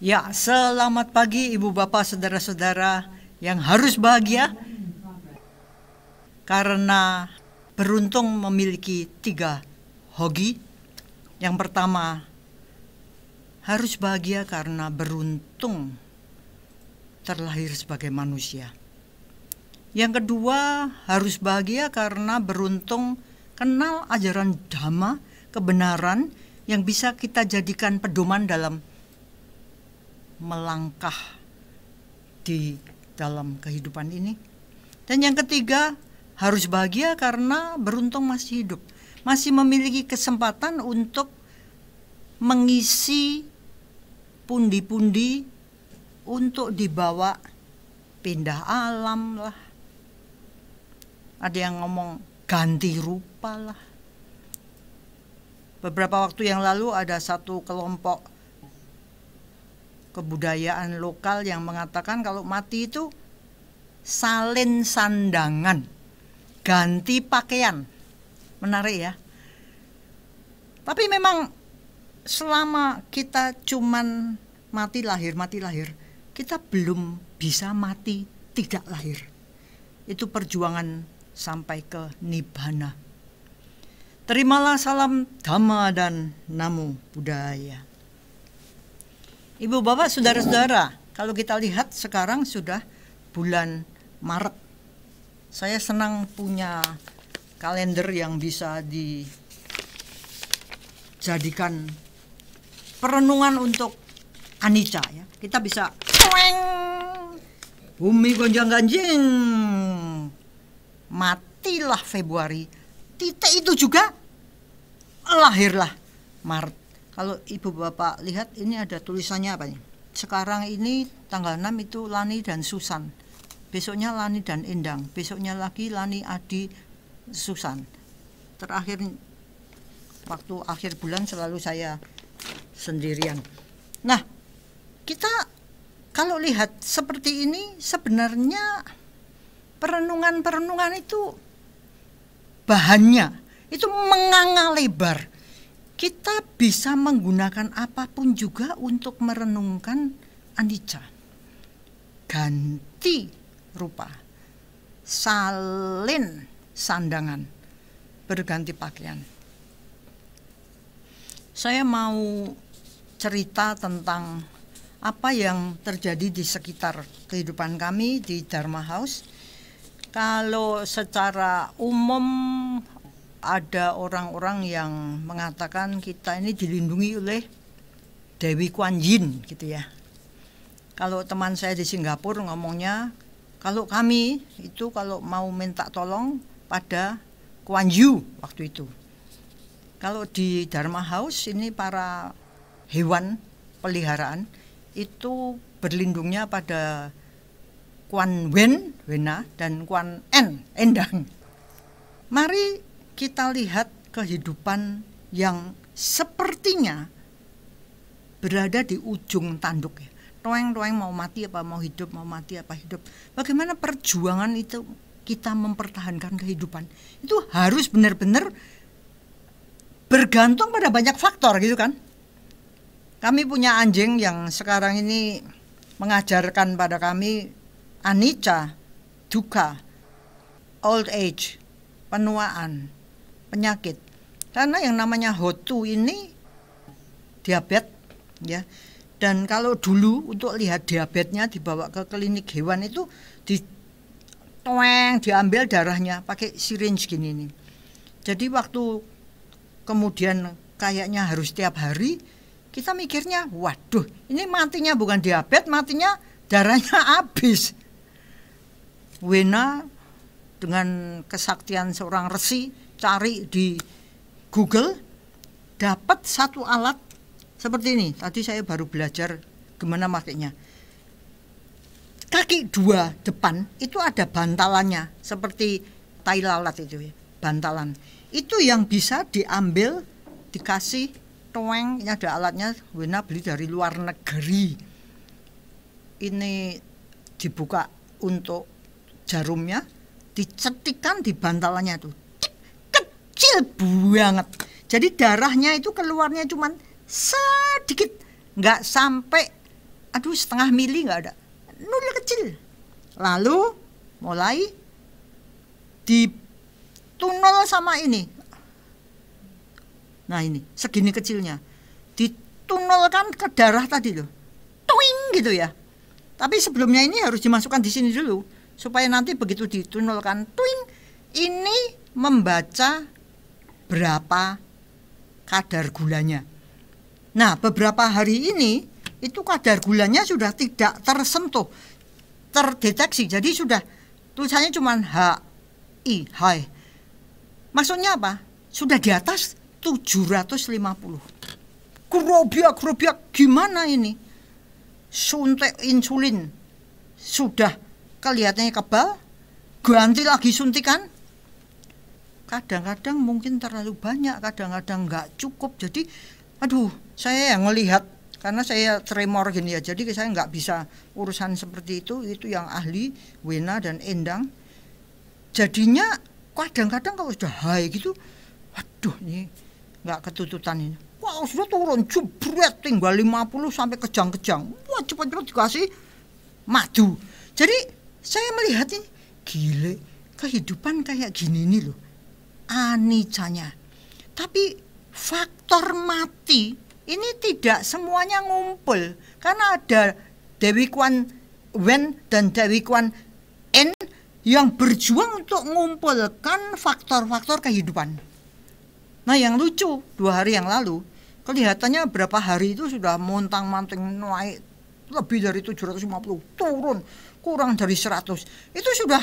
Ya, selamat pagi Ibu Bapak Saudara-saudara yang harus bahagia karena beruntung memiliki 3 hoki. Yang pertama, harus bahagia karena beruntung terlahir sebagai manusia. Yang kedua, harus bahagia karena beruntung kenal ajaran Dhamma, kebenaran yang bisa kita jadikan pedoman dalam melangkah di dalam kehidupan ini. Dan yang ketiga, harus bahagia karena beruntung masih hidup, masih memiliki kesempatan untuk mengisi pundi-pundi untuk dibawa pindah alam lah. Ada yang ngomong ganti rupa lah. Beberapa waktu yang lalu ada satu kelompok kebudayaan lokal yang mengatakan kalau mati itu salin sandangan, ganti pakaian. Menarik ya. Tapi memang selama kita cuman mati lahir, kita belum bisa mati tidak lahir. Itu perjuangan sampai ke nibbana. Terimalah salam Dhamma dan Namo Buddhaya. Ibu bapak saudara-saudara, kalau kita lihat sekarang sudah bulan Maret. Saya senang punya kalender yang bisa dijadikan perenungan untuk anicca ya. Kita bisa bumi gonjang-ganjing, matilah Februari, titik itu juga lahirlah Maret. Kalau ibu bapak lihat ini ada tulisannya apa nih? Sekarang ini tanggal 6 itu Lani dan Susan. Besoknya Lani dan Endang. Besoknya lagi Lani, Adi, Susan. Terakhir waktu akhir bulan selalu saya sendirian. Nah, kita kalau lihat seperti ini sebenarnya perenungan-perenungan itu bahannya itu menganga lebar. Kita bisa menggunakan apapun juga untuk merenungkan anicca. Ganti rupa, salin sandangan, berganti pakaian. Saya mau cerita tentang apa yang terjadi di sekitar kehidupan kami di Dharma House. Kalau secara umum ada orang-orang yang mengatakan kita ini dilindungi oleh Dewi Kuan Yin gitu ya. Kalau teman saya di Singapura ngomongnya, kalau kami itu kalau mau minta tolong pada Kuan Yu waktu itu. Kalau di Dharma House ini para hewan peliharaan itu berlindungnya pada Kuan Wen, Wena, dan Kuan En, Endang. Mari kita lihat kehidupan yang sepertinya berada di ujung tanduk ya. Toeng-toeng mau mati apa mau hidup, mau mati apa hidup. Bagaimana perjuangan itu kita mempertahankan kehidupan. Itu harus benar-benar bergantung pada banyak faktor gitu kan. Kami punya anjing yang sekarang ini mengajarkan pada kami anicca, dukkha, old age, penuaan, penyakit. Karena yang namanya HOT2 ini diabetes ya. Dan kalau dulu untuk lihat diabetesnya dibawa ke klinik hewan itu diambil darahnya pakai syringe gini nih. Jadi waktu kemudian kayaknya harus tiap hari, kita mikirnya, waduh, ini matinya bukan diabetes, matinya darahnya habis. Wena dengan kesaktian seorang resi cari di Google, dapat satu alat seperti ini. Tadi saya baru belajar gimana makainya. Kaki 2 depan itu ada bantalannya seperti tai lalat itu ya, bantalan. Itu yang bisa diambil, dikasih toeng, ini ada alatnya, Wena beli dari luar negeri. Ini dibuka untuk jarumnya, dicetikan di bantalannya tuh. Kecil banget. Jadi darahnya itu keluarnya cuman sedikit, nggak sampai aduh setengah mili nggak ada, nol kecil. Lalu mulai ditunol sama ini. Nah ini segini kecilnya, ditunolkan ke darah tadi loh, twing gitu ya. Tapi sebelumnya ini harus dimasukkan di sini dulu, supaya nanti begitu ditunolkan, twing, ini membaca berapa kadar gulanya. Nah beberapa hari ini itu kadar gulanya sudah tidak tersentuh, terdeteksi. Jadi sudah tulisannya cuma HI, high. Maksudnya apa? Sudah di atas 750. Gerobiak gimana ini? Suntik insulin sudah kelihatannya kebal, ganti lagi suntikan. Kadang-kadang mungkin terlalu banyak, kadang-kadang nggak cukup. Jadi aduh, saya yang melihat, karena saya tremor gini ya, jadi saya nggak bisa urusan seperti itu yang ahli Wena dan Endang. Jadinya kadang-kadang kalau sudah high gitu, waduh ini nggak ketututan ini. Wah sudah turun jebret tinggal 50 sampai kejang-kejang. Wah cepat-cepat dikasih madu. Jadi saya melihat ini gile, kehidupan kayak gini nih loh, anicanya. Tapi faktor mati ini tidak semuanya ngumpul, karena ada Dewi Kwan Wen dan Dewi Kwan En yang berjuang untuk mengumpulkan faktor-faktor kehidupan. Nah yang lucu, 2 hari yang lalu kelihatannya berapa hari itu sudah montang-manting naik lebih dari 750, turun kurang dari 100. Itu sudah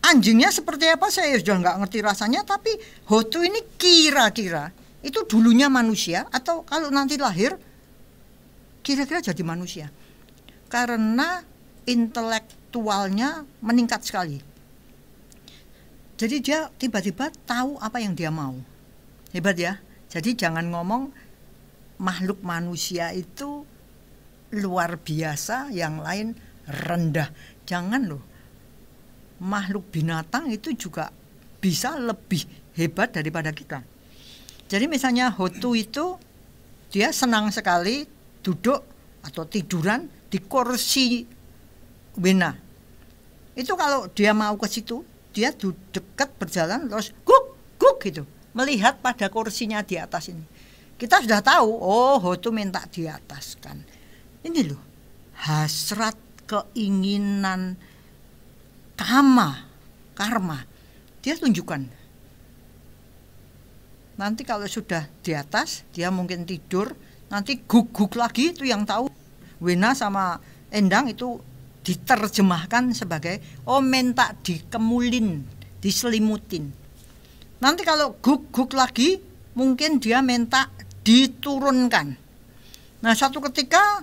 anjingnya seperti apa saya sudah nggak ngerti rasanya, tapi Hotu ini kira-kira itu dulunya manusia atau kalau nanti lahir kira-kira jadi manusia, karena intelektualnya meningkat sekali. Jadi dia tiba-tiba tahu apa yang dia mau. Hebat ya. Jadi jangan ngomong makhluk manusia itu luar biasa, yang lain rendah. Jangan loh. Makhluk binatang itu juga bisa lebih hebat daripada kita. Jadi misalnya Hotu itu dia senang sekali duduk atau tiduran di kursi Wena. Itu kalau dia mau ke situ, dia dekat berjalan terus guk gitu, melihat pada kursinya di atas ini. Kita sudah tahu, oh Hotu minta di atas kan. Ini loh, hasrat, keinginan, karma, dia tunjukkan. Nanti kalau sudah di atas, dia mungkin tidur, nanti guk lagi, itu yang tahu Wena sama Endang itu diterjemahkan sebagai oh minta dikemulin, diselimutin. Nanti kalau guk lagi, mungkin dia minta diturunkan. Nah satu ketika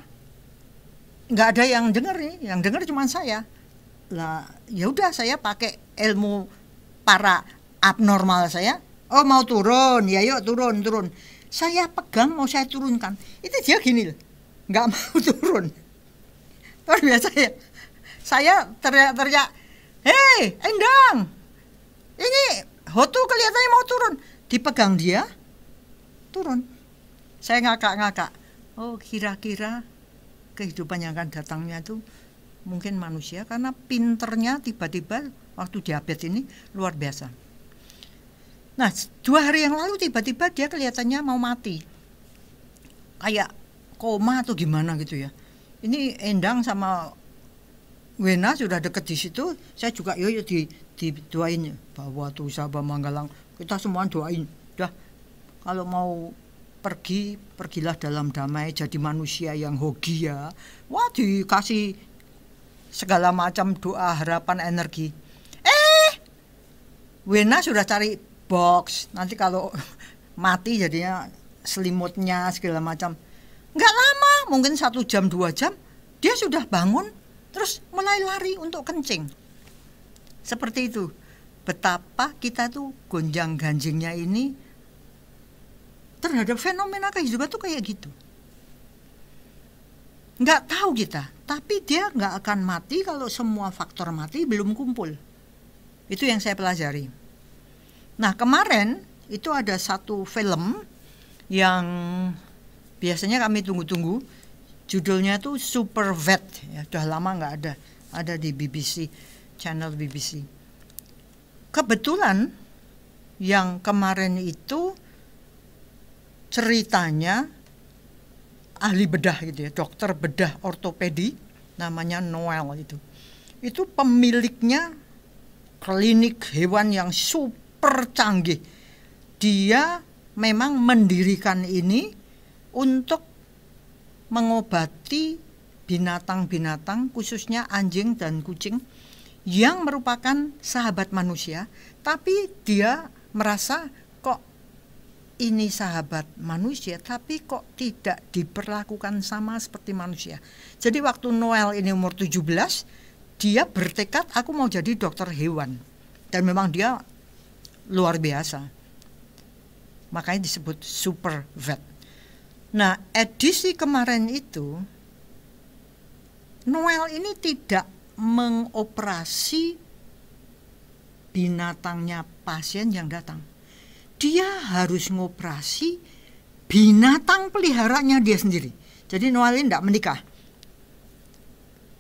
nggak ada yang dengar nih, yang dengar cuma saya. Lah ya udah saya pakai ilmu para abnormal saya. Oh mau turun, ya yuk turun. Saya pegang mau saya turunkan, itu dia gini loh, nggak mau turun. Luar biasa ya. Saya teriak, hei Endang, ini Hotu kelihatannya mau turun. Dipegang dia, turun. Saya ngakak. Oh kira-kira kehidupan yang akan datangnya itu mungkin manusia, karena pinternya tiba-tiba waktu diabetes ini luar biasa. Nah 2 hari yang lalu tiba-tiba dia kelihatannya mau mati, kayak koma atau gimana gitu ya. Ini Endang sama Wena sudah deket di situ, saya juga didoain bahwa tuh Sabah Manggalang, kita semua doain. Dah kalau mau pergilah dalam damai, jadi manusia yang hoki ya. Wah dikasih segala macam doa, harapan, energi. Wena sudah cari box, nanti kalau mati jadinya selimutnya segala macam. Nggak lama, mungkin 1 jam 2 jam dia sudah bangun, terus mulai lari untuk kencing. Seperti itu. Betapa kita tuh gonjang-ganjingnya ini terhadap fenomena kehidupan tuh kayak gitu. Nggak tahu kita, tapi dia nggak akan mati kalau semua faktor mati belum kumpul. Itu yang saya pelajari. Nah kemarin itu ada satu film yang biasanya kami tunggu-tunggu, Judulnya tuh Super Vet, ya, udah lama nggak ada di BBC, channel BBC. Kebetulan yang kemarin itu ceritanya ahli bedah gitu ya, dokter bedah ortopedi, namanya Noel itu. Itu pemiliknya klinik hewan yang super canggih. Dia memang mendirikan ini untuk mengobati binatang-binatang, khususnya anjing dan kucing yang merupakan sahabat manusia, tapi dia merasa kok ini sahabat manusia tapi kok tidak diperlakukan sama seperti manusia. Jadi waktu Noel ini umur 17, dia bertekad aku mau jadi dokter hewan. Dan memang dia luar biasa. Makanya disebut super vet. Nah, edisi kemarin itu Noel ini tidak mengoperasi binatangnya pasien yang datang. Dia harus ngoperasi binatang peliharanya dia sendiri. Jadi Noel ini tidak menikah.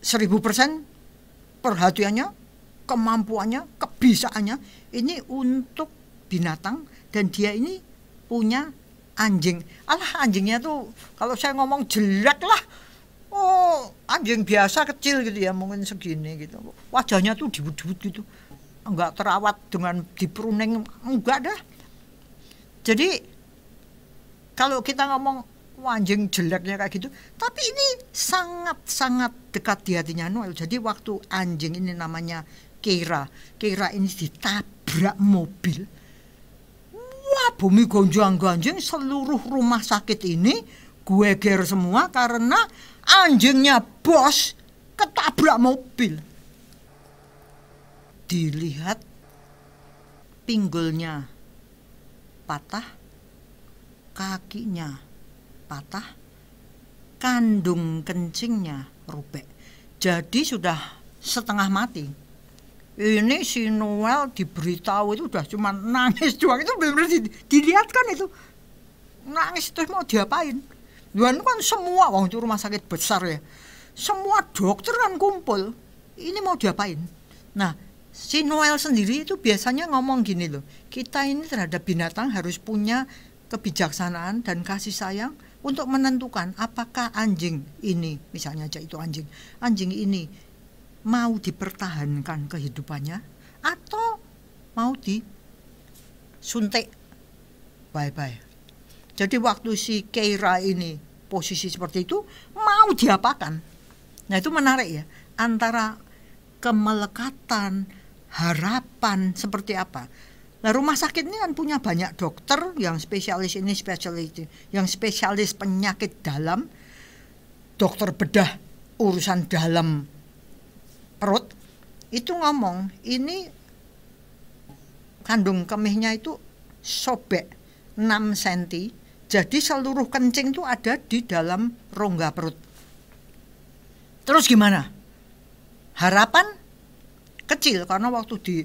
1000% perhatiannya, kemampuannya, kebisaannya ini untuk binatang, dan dia ini punya anjing. Alah, anjingnya tuh kalau saya ngomong jelek lah. Oh, anjing biasa kecil gitu ya, mungkin segini gitu. Wajahnya tuh dibut-but gitu. Enggak terawat dengan dipruning, enggak dah. Jadi kalau kita ngomong anjing jeleknya kayak gitu, tapi ini sangat-sangat dekat di hatinya Noel. Jadi waktu anjing ini namanya Keira ini ditabrak mobil, wah, bumi gonjang-ganjing, seluruh rumah sakit ini geger semua karena anjingnya bos ketabrak mobil. Dilihat pinggulnya patah, kakinya patah, kandung kencingnya robek. Jadi sudah setengah mati. Ini si Noel diberitahu itu udah cuma nangis doang, itu benar-benar dilihat kan itu nangis, terus mau diapain? Dan kan semua, itu rumah sakit besar ya, semua dokter kan kumpul, ini mau diapain? Nah, si Noel sendiri itu biasanya ngomong gini loh, kita ini terhadap binatang harus punya kebijaksanaan dan kasih sayang untuk menentukan apakah anjing ini, misalnya aja itu anjing ini mau dipertahankan kehidupannya atau mau disuntik bye-bye. Jadi waktu si Keira ini posisi seperti itu, mau diapakan? Nah, itu menarik ya, antara kemelekatan, harapan seperti apa. Nah, rumah sakit ini kan punya banyak dokter yang spesialis ini, spesialis itu, yang spesialis penyakit dalam, dokter bedah urusan dalam perut, itu ngomong ini kandung kemihnya itu sobek 6 cm, jadi seluruh kencing itu ada di dalam rongga perut. Terus gimana? Harapan kecil, karena waktu di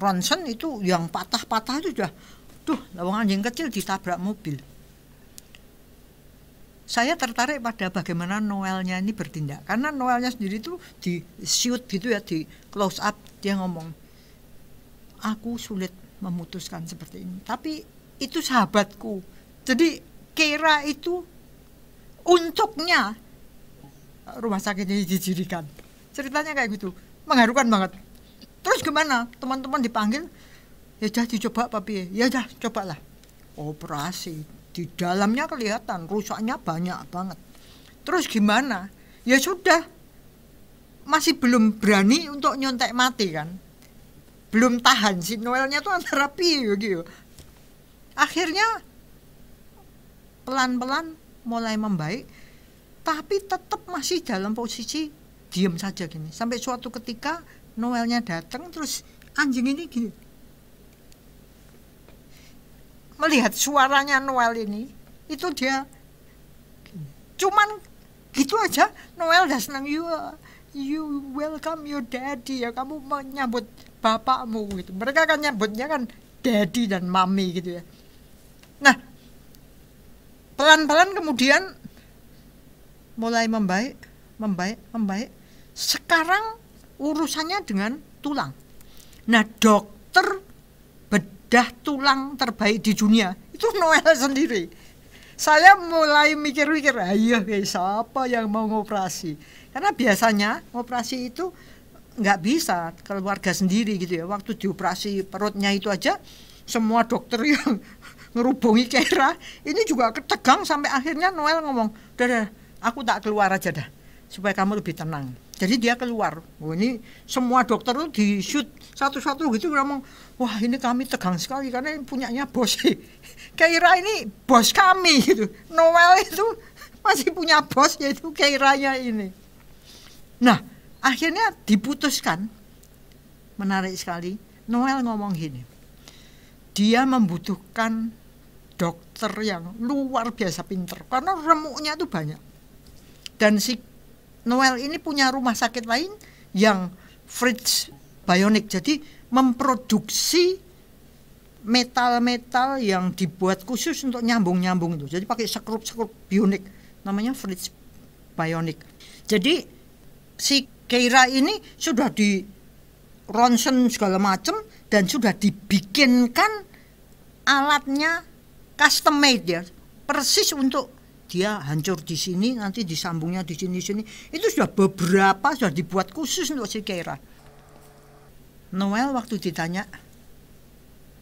ronsen itu yang patah-patah itu sudah, lawang anjing kecil ditabrak mobil. Saya tertarik pada bagaimana Noelnya ini bertindak, karena Noelnya sendiri itu di shoot gitu ya, di close up, dia ngomong, aku sulit memutuskan seperti ini, tapi itu sahabatku. Jadi Keira itu untuknya rumah sakit ini didirikan. Ceritanya kayak gitu, mengharukan banget. Terus gimana? Teman-teman dipanggil, ya dah dicoba papi, ya dah cobalah. Operasi. Di dalamnya kelihatan rusaknya banyak banget. Terus gimana? Ya sudah, masih belum berani untuk nyontek mati kan. Belum tahan, si Noelnya tuh antara piye gitu. Akhirnya pelan-pelan mulai membaik, tapi tetap masih dalam posisi diam saja gini. Sampai suatu ketika Noelnya datang, terus anjing ini gini. Melihat suaranya Noel ini, itu dia cuman gitu aja. Noel udah senang, you welcome your daddy, ya kamu menyambut bapakmu gitu. Mereka kan nyambutnya kan daddy dan mami gitu ya. Nah, pelan-pelan kemudian mulai membaik, membaik, membaik. Sekarang urusannya dengan tulang. Nah, dokter bedah tulang terbaik di dunia itu Noel sendiri. Saya mulai mikir-mikir, ayo siapa yang mau ngoperasi? Karena biasanya operasi itu nggak bisa keluarga sendiri gitu ya. Waktu dioperasi perutnya itu aja semua dokter yang ngerubungi Keira ini juga ketegang sampai akhirnya Noel ngomong, udah, aku tak keluar aja dah supaya kamu lebih tenang. Jadi dia keluar. Ini semua dokter tuh di shoot satu-satu gitu ngomong, wah ini kami tegang sekali karena ini punyanya bos. Keira ini bos kami gitu. Noel itu masih punya bos yaitu Keiranya ini. Nah, akhirnya diputuskan, menarik sekali, Noel ngomong gini, dia membutuhkan dokter yang luar biasa pinter karena remuknya itu banyak. Dan si Noel ini punya rumah sakit lain yang Fritz Bionic, jadi memproduksi metal-metal yang dibuat khusus untuk nyambung-nyambung itu. Jadi pakai sekrup-sekrup bionik, namanya Fritz Bionic. Jadi si Keira ini sudah di ronsen segala macam dan sudah dibikinkan alatnya custom made ya, persis untuk dia hancur di sini, nanti disambungnya di sini. Itu sudah beberapa sudah dibuat khusus untuk si Keira. Noel waktu ditanya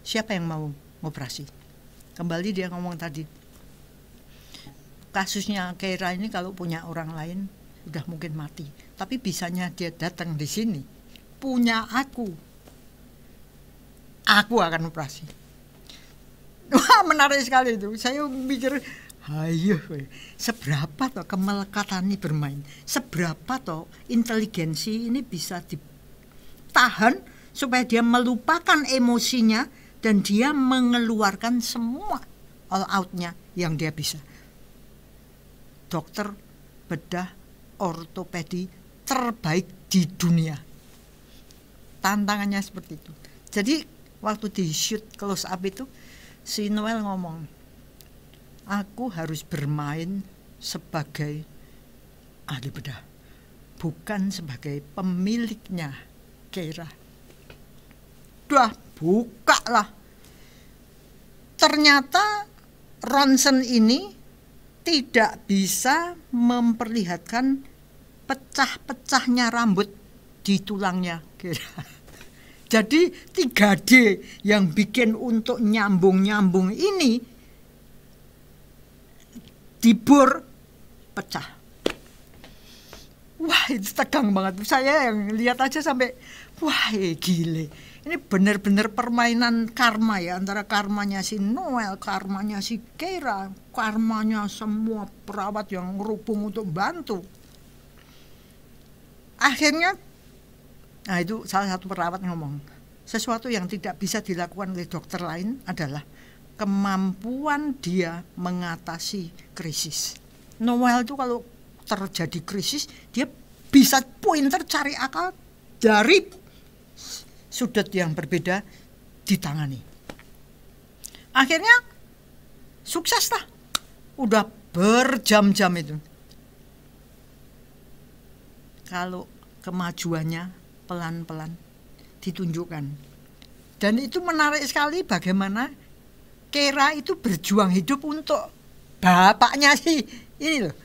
siapa yang mau ngoperasi, kembali dia ngomong tadi, kasusnya Keira ini kalau punya orang lain udah mungkin mati, tapi bisanya dia datang di sini, punya aku akan operasi. Wah, menarik sekali itu. Saya mikir, ayo, seberapa toh kemelekatan ini bermain, seberapa toh inteligensi ini bisa ditahan supaya dia melupakan emosinya dan dia mengeluarkan semua all out-nya yang dia bisa. Dokter bedah ortopedi terbaik di dunia. Tantangannya seperti itu. Jadi waktu di shoot close up itu si Noel ngomong, aku harus bermain sebagai ahli bedah, bukan sebagai pemiliknya Keira. Udah, buka lah. Ternyata ronsen ini tidak bisa memperlihatkan pecah-pecahnya rambut di tulangnya Keira. Jadi 3D yang bikin untuk nyambung-nyambung ini dibur pecah. Wah, itu tegang banget. Saya yang lihat aja sampai wah gile. Ini benar-benar permainan karma ya, antara karmanya si Noel, karmanya si Keira, karmanya semua perawat yang ngerubung untuk bantu. Akhirnya, nah itu salah satu perawat ngomong, sesuatu yang tidak bisa dilakukan oleh dokter lain adalah kemampuan dia mengatasi krisis. Noel itu kalau terjadi krisis, dia bisa pointer cari akal dari sudut yang berbeda ditangani. Akhirnya sukses lah. Udah berjam-jam itu. Kalau kemajuannya pelan-pelan ditunjukkan. Dan itu menarik sekali bagaimana Keira itu berjuang hidup untuk bapaknya sih ini loh.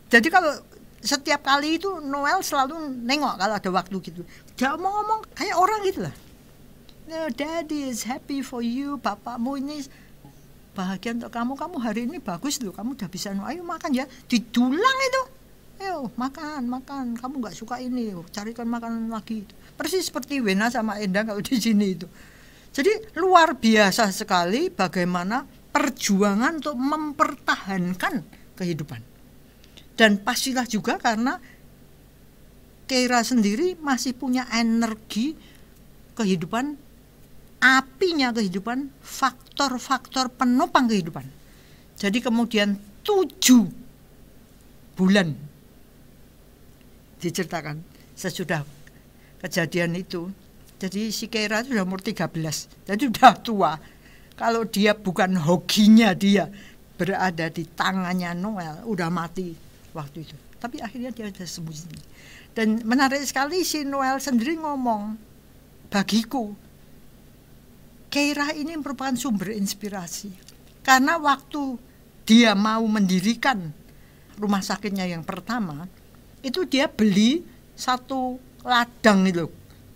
Jadi kalau setiap kali itu Noel selalu nengok kalau ada waktu gitu. Dia ngomong kayak orang gitu lah. No, Daddy is happy for you. Bapakmu ini bahagia untuk kamu. Kamu hari ini bagus loh. Kamu udah bisa, ayo makan ya. Didulang itu. Ayo makan. Kamu nggak suka ini, carikan makanan lagi. Persis seperti Wena sama Endang kalau di sini itu. Jadi luar biasa sekali bagaimana perjuangan untuk mempertahankan kehidupan. Dan pastilah juga karena Keira sendiri masih punya energi kehidupan, apinya kehidupan, faktor-faktor penopang kehidupan. Jadi kemudian 7 bulan diceritakan sesudah kejadian itu. Jadi si Keira itu sudah umur 13, jadi sudah tua. Kalau dia bukan hokinya dia berada di tangannya Noel, udah mati waktu itu. tapi akhirnya dia sudah sembuh sendiri. Dan menarik sekali si Noel sendiri ngomong, bagiku Keira ini merupakan sumber inspirasi. Karena waktu dia mau mendirikan rumah sakitnya yang pertama, itu dia beli satu ladang itu,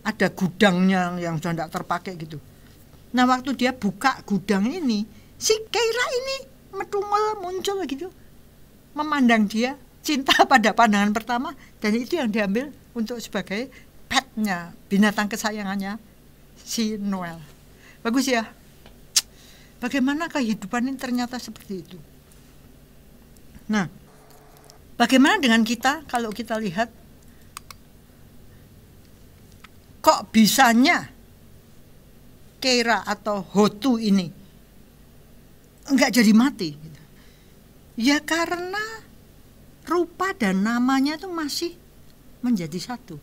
ada gudangnya yang sudah tidak terpakai gitu. Nah waktu dia buka gudang ini, si Keira ini muncul gitu, memandang dia, cinta pada pandangan pertama, dan itu yang diambil untuk sebagai petnya, binatang kesayangannya si Noel. Bagus ya. Bagaimana kehidupan ini ternyata seperti itu. Nah, bagaimana dengan kita kalau kita lihat kok bisanya Keira atau Hotu ini enggak jadi mati gitu. Ya karena rupa dan namanya itu masih menjadi satu.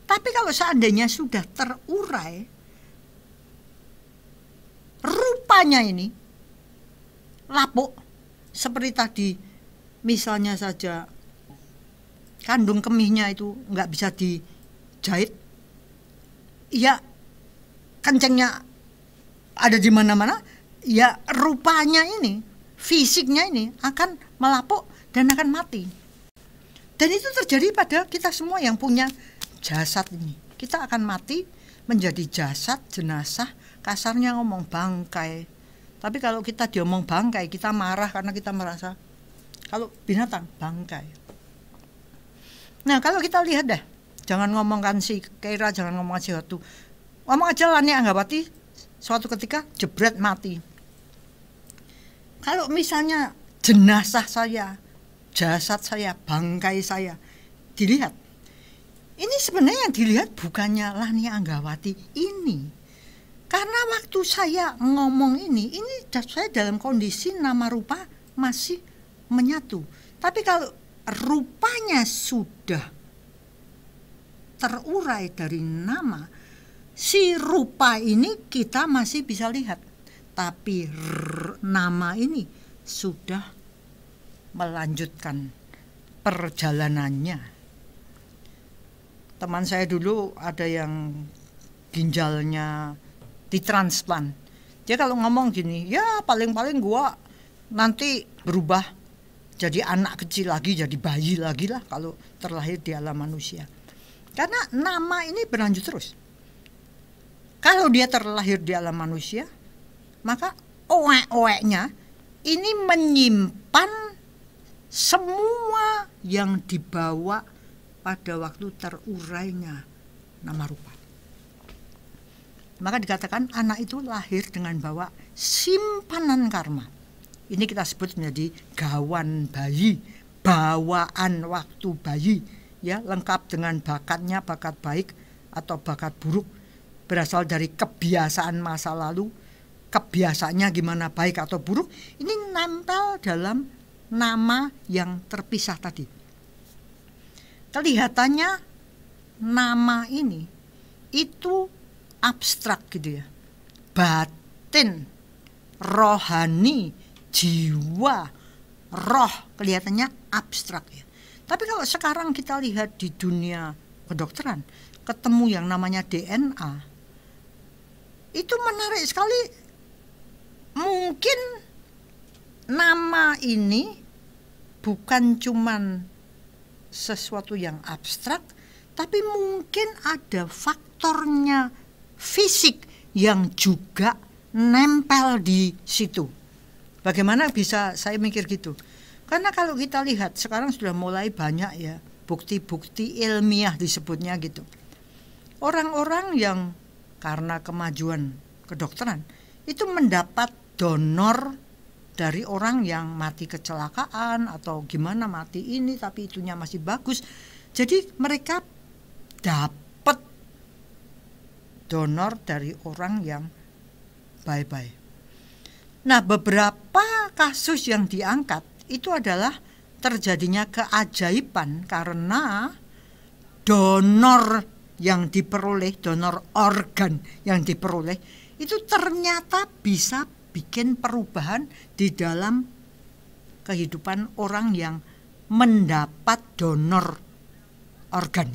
Tapi kalau seandainya sudah terurai, rupanya ini lapuk, seperti tadi misalnya saja kandung kemihnya itu enggak bisa dijahit, ya kencengnya ada di mana-mana, ya rupanya ini, fisiknya ini akan melapuk dan akan mati. Dan itu terjadi pada kita semua yang punya jasad ini. Kita akan mati menjadi jasad, jenazah, kasarnya ngomong bangkai. Tapi kalau kita diomong bangkai, kita marah karena kita merasa kalau binatang bangkai. Nah kalau kita lihat deh, jangan ngomongkan si Keira, jangan ngomong si Hotu, ngomong aja Lani Anggawati suatu ketika jebret mati. Kalau misalnya jenazah saya, jasad saya, bangkai saya dilihat, ini sebenarnya yang dilihat bukannya Lani Anggawati ini. Karena waktu saya ngomong ini saya dalam kondisi nama rupa masih menyatu. Tapi kalau rupanya sudah terurai dari nama, si rupa ini kita masih bisa lihat. Tapi nama ini sudah melanjutkan perjalanannya. Teman saya dulu ada yang ginjalnya ditransplant. Dia kalau ngomong gini, ya paling-paling gua nanti berubah jadi anak kecil lagi, jadi bayi lagi lah kalau terlahir di alam manusia. Karena nama ini berlanjut terus. Kalau dia terlahir di alam manusia, maka oek-oeknya ini menyimpan semua yang dibawa pada waktu terurainya nama rupa. Maka dikatakan anak itu lahir dengan bawa simpanan karma. Ini kita sebut menjadi gawan bayi, bawaan waktu bayi, ya, lengkap dengan bakatnya, bakat baik atau bakat buruk, berasal dari kebiasaan masa lalu, kebiasaannya gimana baik atau buruk, ini nempel dalam nama yang terpisah tadi. Kelihatannya nama ini itu abstrak gitu ya, batin, rohani, jiwa, roh, kelihatannya abstrak ya. Tapi kalau sekarang kita lihat di dunia kedokteran, ketemu yang namanya DNA, itu menarik sekali. Mungkin nama ini bukan cuman sesuatu yang abstrak, tapi mungkin ada faktornya fisik yang juga nempel di situ. Bagaimana bisa saya mikir gitu? Karena kalau kita lihat sekarang sudah mulai banyak ya bukti-bukti ilmiah disebutnya gitu. Orang-orang yang karena kemajuan kedokteran itu mendapat donor dari orang yang mati kecelakaan atau gimana mati ini tapi itunya masih bagus. Jadi mereka dapat donor dari orang yang bye-bye. Nah, beberapa kasus yang diangkat itu adalah terjadinya keajaiban karena donor yang diperoleh, donor organ yang diperoleh itu ternyata bisa bikin perubahan di dalam kehidupan orang yang mendapat donor organ.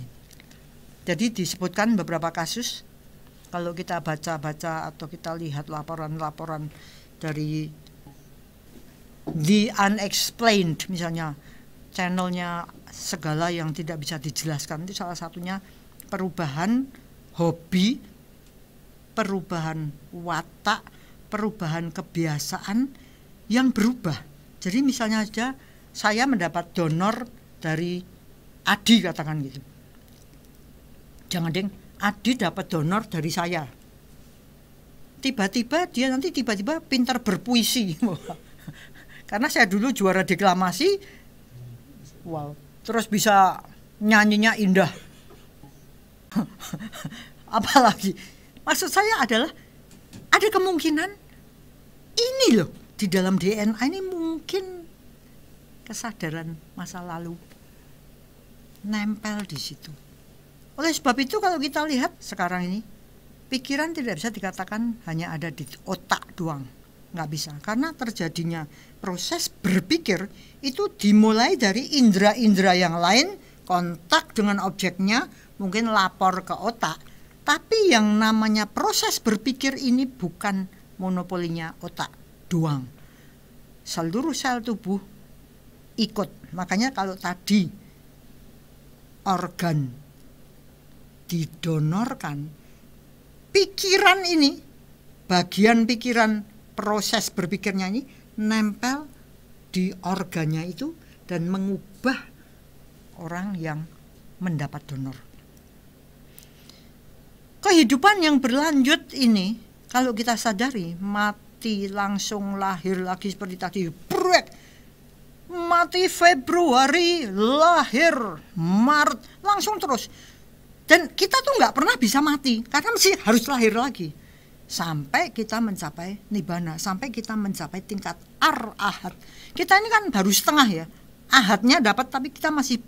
Jadi disebutkan beberapa kasus, kalau kita baca-baca atau kita lihat laporan-laporan dari The Unexplained misalnya, channelnya segala yang tidak bisa dijelaskan, itu salah satunya perubahan hobi, perubahan watak, perubahan kebiasaan yang berubah. Jadi misalnya aja saya mendapat donor dari Adi, katakan gitu. Jangan deng, Adi dapat donor dari saya. Tiba-tiba dia nanti tiba-tiba pintar berpuisi. Karena saya dulu juara deklamasi. Wow, terus bisa nyanyinya indah. Apalagi maksud saya adalah ada kemungkinan ini loh, di dalam DNA ini mungkin kesadaran masa lalu nempel di situ. Oleh sebab itu kalau kita lihat sekarang ini, pikiran tidak bisa dikatakan hanya ada di otak doang, nggak bisa. Karena terjadinya proses berpikir itu dimulai dari indera-indera yang lain, kontak dengan objeknya, mungkin lapor ke otak. Tapi yang namanya proses berpikir ini bukan monopolinya otak doang. Seluruh sel tubuh ikut. Makanya kalau tadi organ didonorkan, pikiran ini, bagian pikiran proses berpikirnya ini nempel di organnya itu dan mengubah orang yang mendapat donor. Kehidupan yang berlanjut ini, kalau kita sadari, mati langsung lahir lagi seperti tadi, brek, mati Februari, lahir Maret, langsung terus. Dan kita tuh nggak pernah bisa mati, karena mesti harus lahir lagi. Sampai kita mencapai nibbana, sampai kita mencapai tingkat ar-ahad. Kita ini kan baru setengah ya, ahadnya dapat tapi kita masih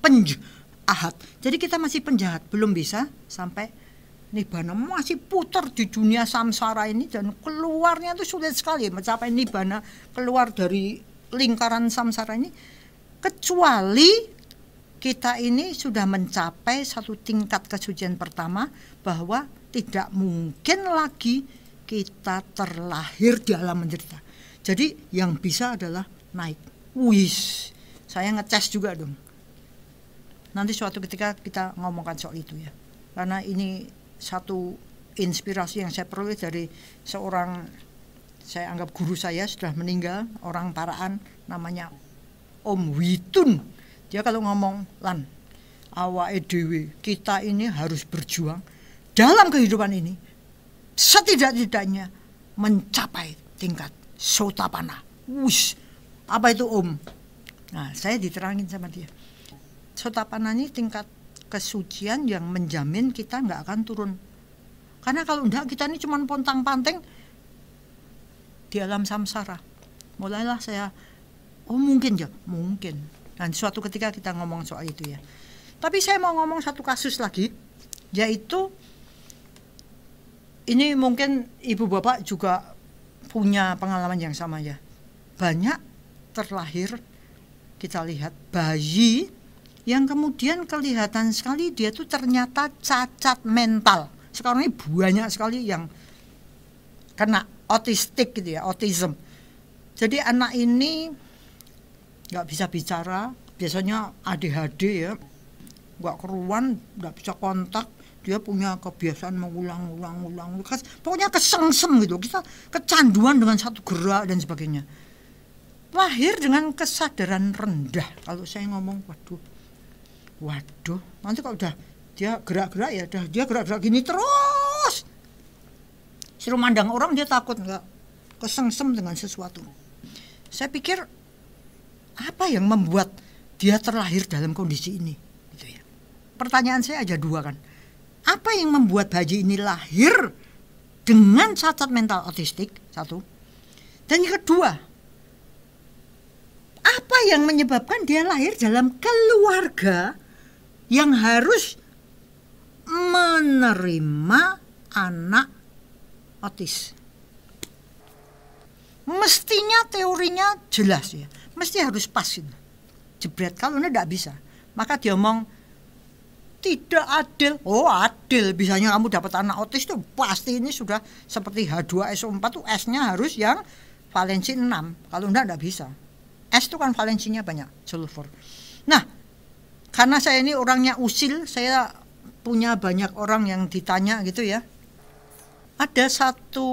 ahad. Jadi kita masih penjahat, belum bisa sampai nibbana, masih putar di dunia samsara ini dan keluarnya itu sulit sekali mencapai nibbana, keluar dari lingkaran samsara ini, kecuali kita ini sudah mencapai satu tingkat kesucian pertama, bahwa tidak mungkin lagi kita terlahir di alam menderita. Jadi yang bisa adalah naik. Wis, saya ngecas juga dong. Nanti suatu ketika kita ngomongkan soal itu ya. Karena ini satu inspirasi yang saya peroleh dari seorang, saya anggap guru saya, sudah meninggal, orang Paraan, namanya Om Witun. Dia kalau ngomong, Lan, awake dhewe, kita ini harus berjuang dalam kehidupan ini setidak-tidaknya mencapai tingkat Sotapanna. Wush, apa itu Om? Nah, saya diterangin sama dia. Sotapanna ini tingkat kesucian yang menjamin kita nggak akan turun. Karena kalau enggak, kita ini cuma pontang-panting di alam samsara. Mulailah saya, oh mungkin ya, mungkin. Dan suatu ketika kita ngomong soal itu ya. Tapi saya mau ngomong satu kasus lagi, yaitu ini mungkin ibu bapak juga punya pengalaman yang sama ya. Banyak terlahir, kita lihat bayi yang kemudian kelihatan sekali dia tuh ternyata cacat mental. Sekarang ini banyak sekali yang kena autistik gitu ya, autism. Jadi anak ini nggak bisa bicara, biasanya ADHD ya, nggak keruan, nggak bisa kontak, dia punya kebiasaan mengulang-ulang, pokoknya kesengsem gitu, kita kecanduan dengan satu gerak dan sebagainya. Lahir dengan kesadaran rendah. Kalau saya ngomong, waduh, nanti kalau udah dia gerak-gerak ya, dia gerak-gerak gini terus, suruh mandang orang dia takut, nggak kesengsem dengan sesuatu. Saya pikir apa yang membuat dia terlahir dalam kondisi ini? Gitu ya. Pertanyaan saya ada dua kan. Apa yang membuat bayi ini lahir dengan cacat mental autistik? Satu. Dan yang kedua, apa yang menyebabkan dia lahir dalam keluarga yang harus menerima anak autis? Mestinya teorinya jelas ya, mesti harus pas gitu. jebret. Kalau enggak bisa. Maka dia ngomong tidak adil. Oh adil, bisanya kamu dapat anak otis tuh pasti ini sudah seperti H2SO4 tuh S-nya harus yang valensi 6. Kalau enggak bisa. S itu kan valensinya banyak, sulfur. Nah, karena saya ini orangnya usil, saya punya banyak orang yang ditanya gitu ya. Ada satu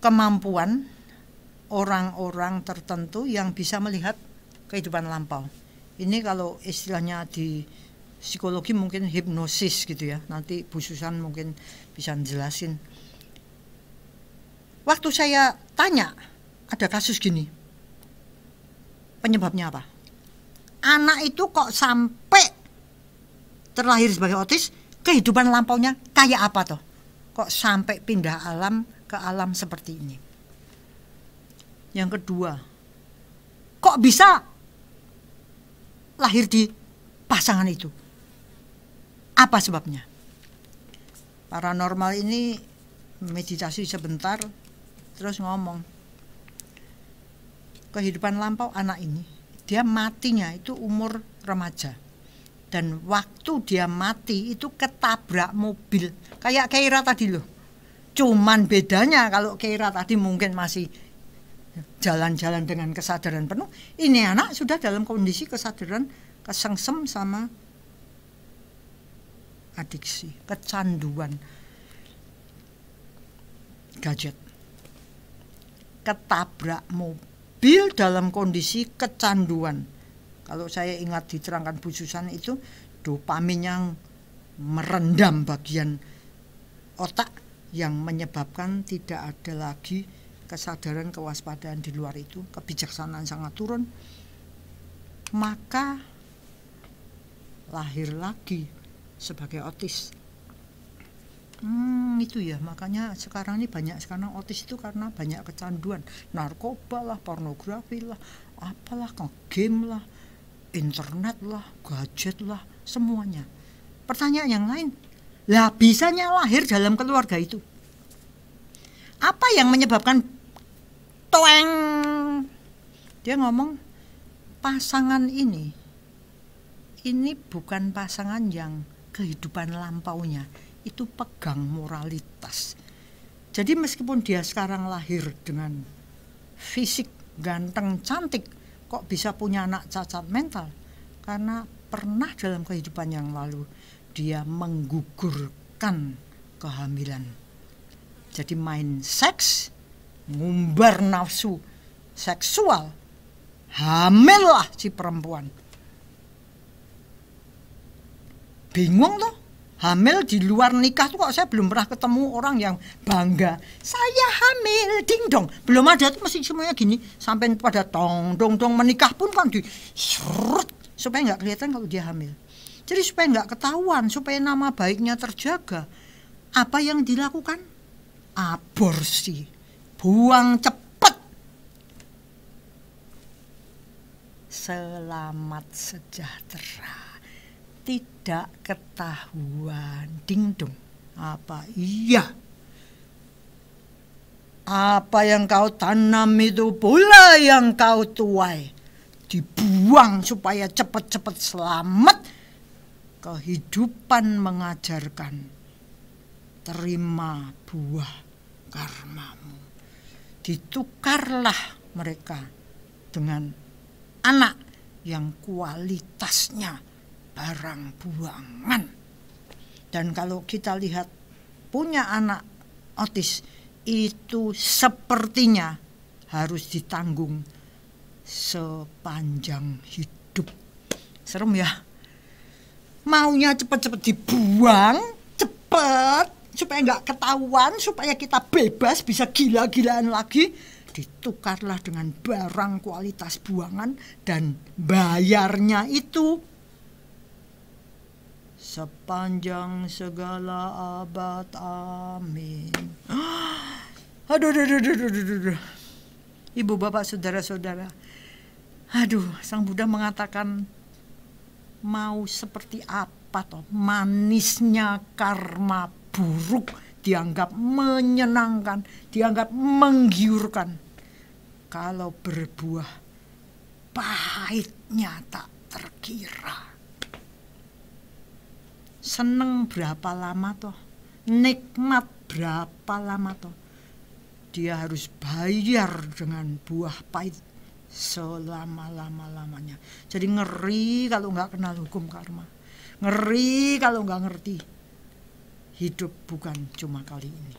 kemampuan orang-orang tertentu yang bisa melihat kehidupan lampau. Ini kalau istilahnya di psikologi mungkin hipnosis gitu ya. Nanti Bu Susan mungkin bisa jelasin. Waktu saya tanya, ada kasus gini. Penyebabnya apa? Anak itu kok sampai terlahir sebagai otis, kehidupan lampaunya kayak apa toh? Kok sampai pindah alam ke alam seperti ini? Yang kedua, kok bisa lahir di pasangan itu? Apa sebabnya? Paranormal ini meditasi sebentar, terus ngomong, kehidupan lampau anak ini, dia matinya itu umur remaja. Dan waktu dia mati itu ketabrak mobil. Kayak Keira tadi loh. Cuman bedanya kalau Keira tadi mungkin masih jalan-jalan dengan kesadaran penuh. Ini anak sudah dalam kondisi kesadaran kesengsem sama adiksi, kecanduan gadget. Ketabrak mobil dalam kondisi kecanduan. Kalau saya ingat diterangkan Bu Susan itu dopamin yang merendam bagian otak yang menyebabkan tidak ada lagi kesadaran kewaspadaan di luar itu, kebijaksanaan sangat turun, maka lahir lagi sebagai otis. Itu ya, makanya sekarang ini banyak sekarang otis itu karena banyak kecanduan, narkoba lah, pornografi lah, apalah, game lah, internet lah, gadget lah, semuanya. Pertanyaan yang lain, lah bisanya lahir dalam keluarga itu? Apa yang menyebabkan toeng? Dia ngomong, pasangan ini bukan pasangan yang kehidupan lampaunya itu pegang moralitas. Jadi meskipun dia sekarang lahir dengan fisik ganteng, cantik, kok bisa punya anak cacat mental? Karena pernah dalam kehidupan yang lalu dia menggugurkan kehamilan. Jadi main seks, ngumbar nafsu seksual, hamil lah si perempuan. Bingung tuh, hamil di luar nikah tuh kok saya belum pernah ketemu orang yang bangga. Saya hamil, ding dong. Belum ada tuh, mesti semuanya gini. Sampai pada tong dong dong menikah pun kan di serut supaya nggak kelihatan kalau dia hamil. Jadi supaya nggak ketahuan, supaya nama baiknya terjaga. Apa yang dilakukan? Aborsi, buang cepat. Selamat sejahtera. Tidak ketahuan, ding dong. Apa iya? Apa yang kau tanam itu pula yang kau tuai. Dibuang supaya cepat-cepat selamat. Kehidupan mengajarkan, terima buah karmamu. Ditukarlah mereka dengan anak yang kualitasnya barang buangan. Dan kalau kita lihat punya anak otis itu sepertinya harus ditanggung sepanjang hidup. Serem ya. Maunya cepat-cepat dibuang, cepat supaya nggak ketahuan, supaya kita bebas bisa gila-gilaan lagi. Ditukarlah dengan barang kualitas buangan dan bayarnya itu sepanjang segala abad, amin. Aduh. Ibu, bapak, saudara-saudara, aduh, Sang Buddha mengatakan mau seperti apa toh manisnya karma buruk, dianggap menyenangkan, dianggap menggiurkan kalau berbuah pahitnya tak terkira. Seneng berapa lama toh, nikmat berapa lama toh, dia harus bayar dengan buah pahit selama-lama-lamanya. Jadi ngeri kalau nggak kenal hukum karma, ngeri kalau nggak ngerti hidup bukan cuma kali ini.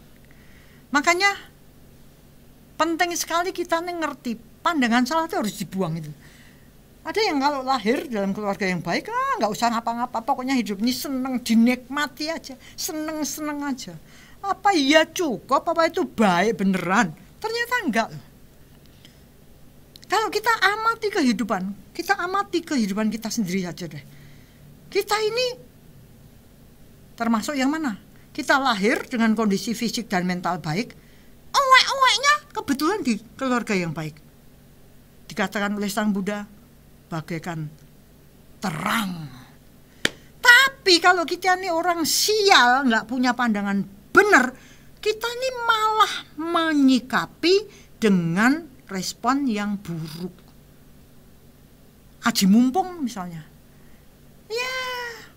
Makanya penting sekali kita nih ngerti pandangan salah itu harus dibuang itu. Ada yang kalau lahir dalam keluarga yang baik, nggak usah ngapa-ngapa, pokoknya hidup ini seneng, dinikmati aja, seneng-seneng aja. Apa iya cukup, apa itu baik beneran? Ternyata enggak. Kalau kita amati kehidupan kita sendiri aja deh. Kita ini termasuk yang mana? Kita lahir dengan kondisi fisik dan mental baik, owek-oweknya kebetulan di keluarga yang baik. Dikatakan oleh Sang Buddha, bagaikan terang. Tapi kalau kita ini orang sial, nggak punya pandangan benar, kita ini malah menyikapi dengan respon yang buruk. Aji mumpung misalnya, ya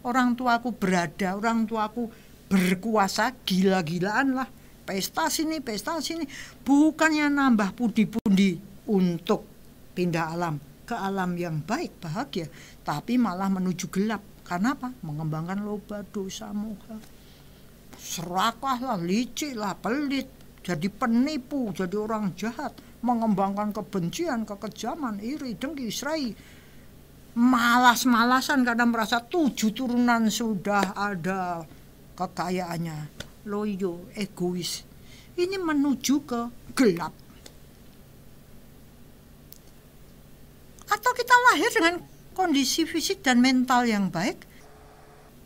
orang tuaku berada, orang tuaku berkuasa, gila-gilaan lah, pesta sini, bukannya nambah pundi-pundi untuk pindah alam ke alam yang baik, bahagia, tapi malah menuju gelap. Karena apa? Mengembangkan loba, dosa, moha, serakah lah, licik lah, pelit, jadi penipu, jadi orang jahat, mengembangkan kebencian, kekejaman, iri, dengki, serai, malas-malasan karena merasa 7 turunan sudah ada kekayaannya, loyo, egois. Ini menuju ke gelap. Atau kita lahir dengan kondisi fisik dan mental yang baik,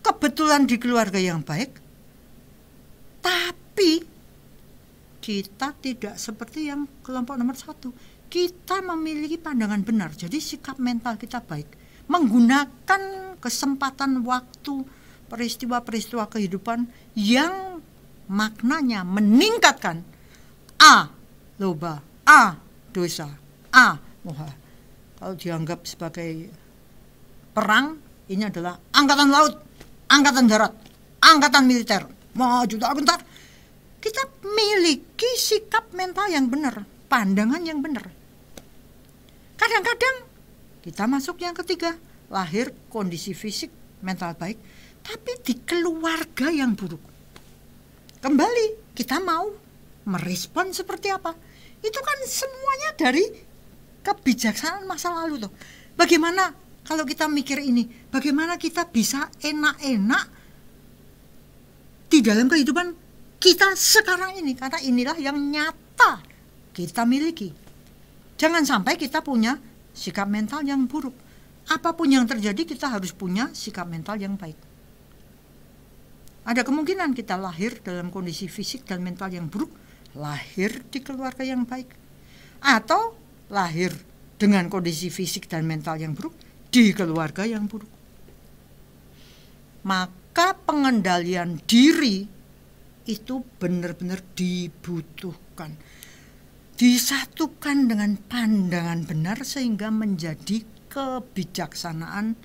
kebetulan di keluarga yang baik, tapi kita tidak seperti yang kelompok nomor 1. Kita memiliki pandangan benar, jadi sikap mental kita baik, menggunakan kesempatan waktu, peristiwa-peristiwa kehidupan yang maknanya meningkatkan A. Loba, A. Dosa, A. Moha. Kalau dianggap sebagai perang, ini adalah angkatan laut, angkatan darat, angkatan militer, maju tak bentar. Kita miliki sikap mental yang benar, pandangan yang benar. Kadang-kadang kita masuk yang ketiga, lahir kondisi fisik, mental baik, tapi di keluarga yang buruk. Kembali, kita mau merespon seperti apa? Itu kan semuanya dari kebijaksanaan masa lalu tuh. Bagaimana kalau kita mikir ini, bagaimana kita bisa enak-enak di dalam kehidupan kita sekarang ini, karena inilah yang nyata kita miliki. Jangan sampai kita punya sikap mental yang buruk. Apapun yang terjadi kita harus punya sikap mental yang baik. Ada kemungkinan kita lahir dalam kondisi fisik dan mental yang buruk, lahir di keluarga yang baik, atau lahir dengan kondisi fisik dan mental yang buruk di keluarga yang buruk. Maka pengendalian diri itu benar-benar dibutuhkan. Disatukan dengan pandangan benar sehingga menjadi kebijaksanaan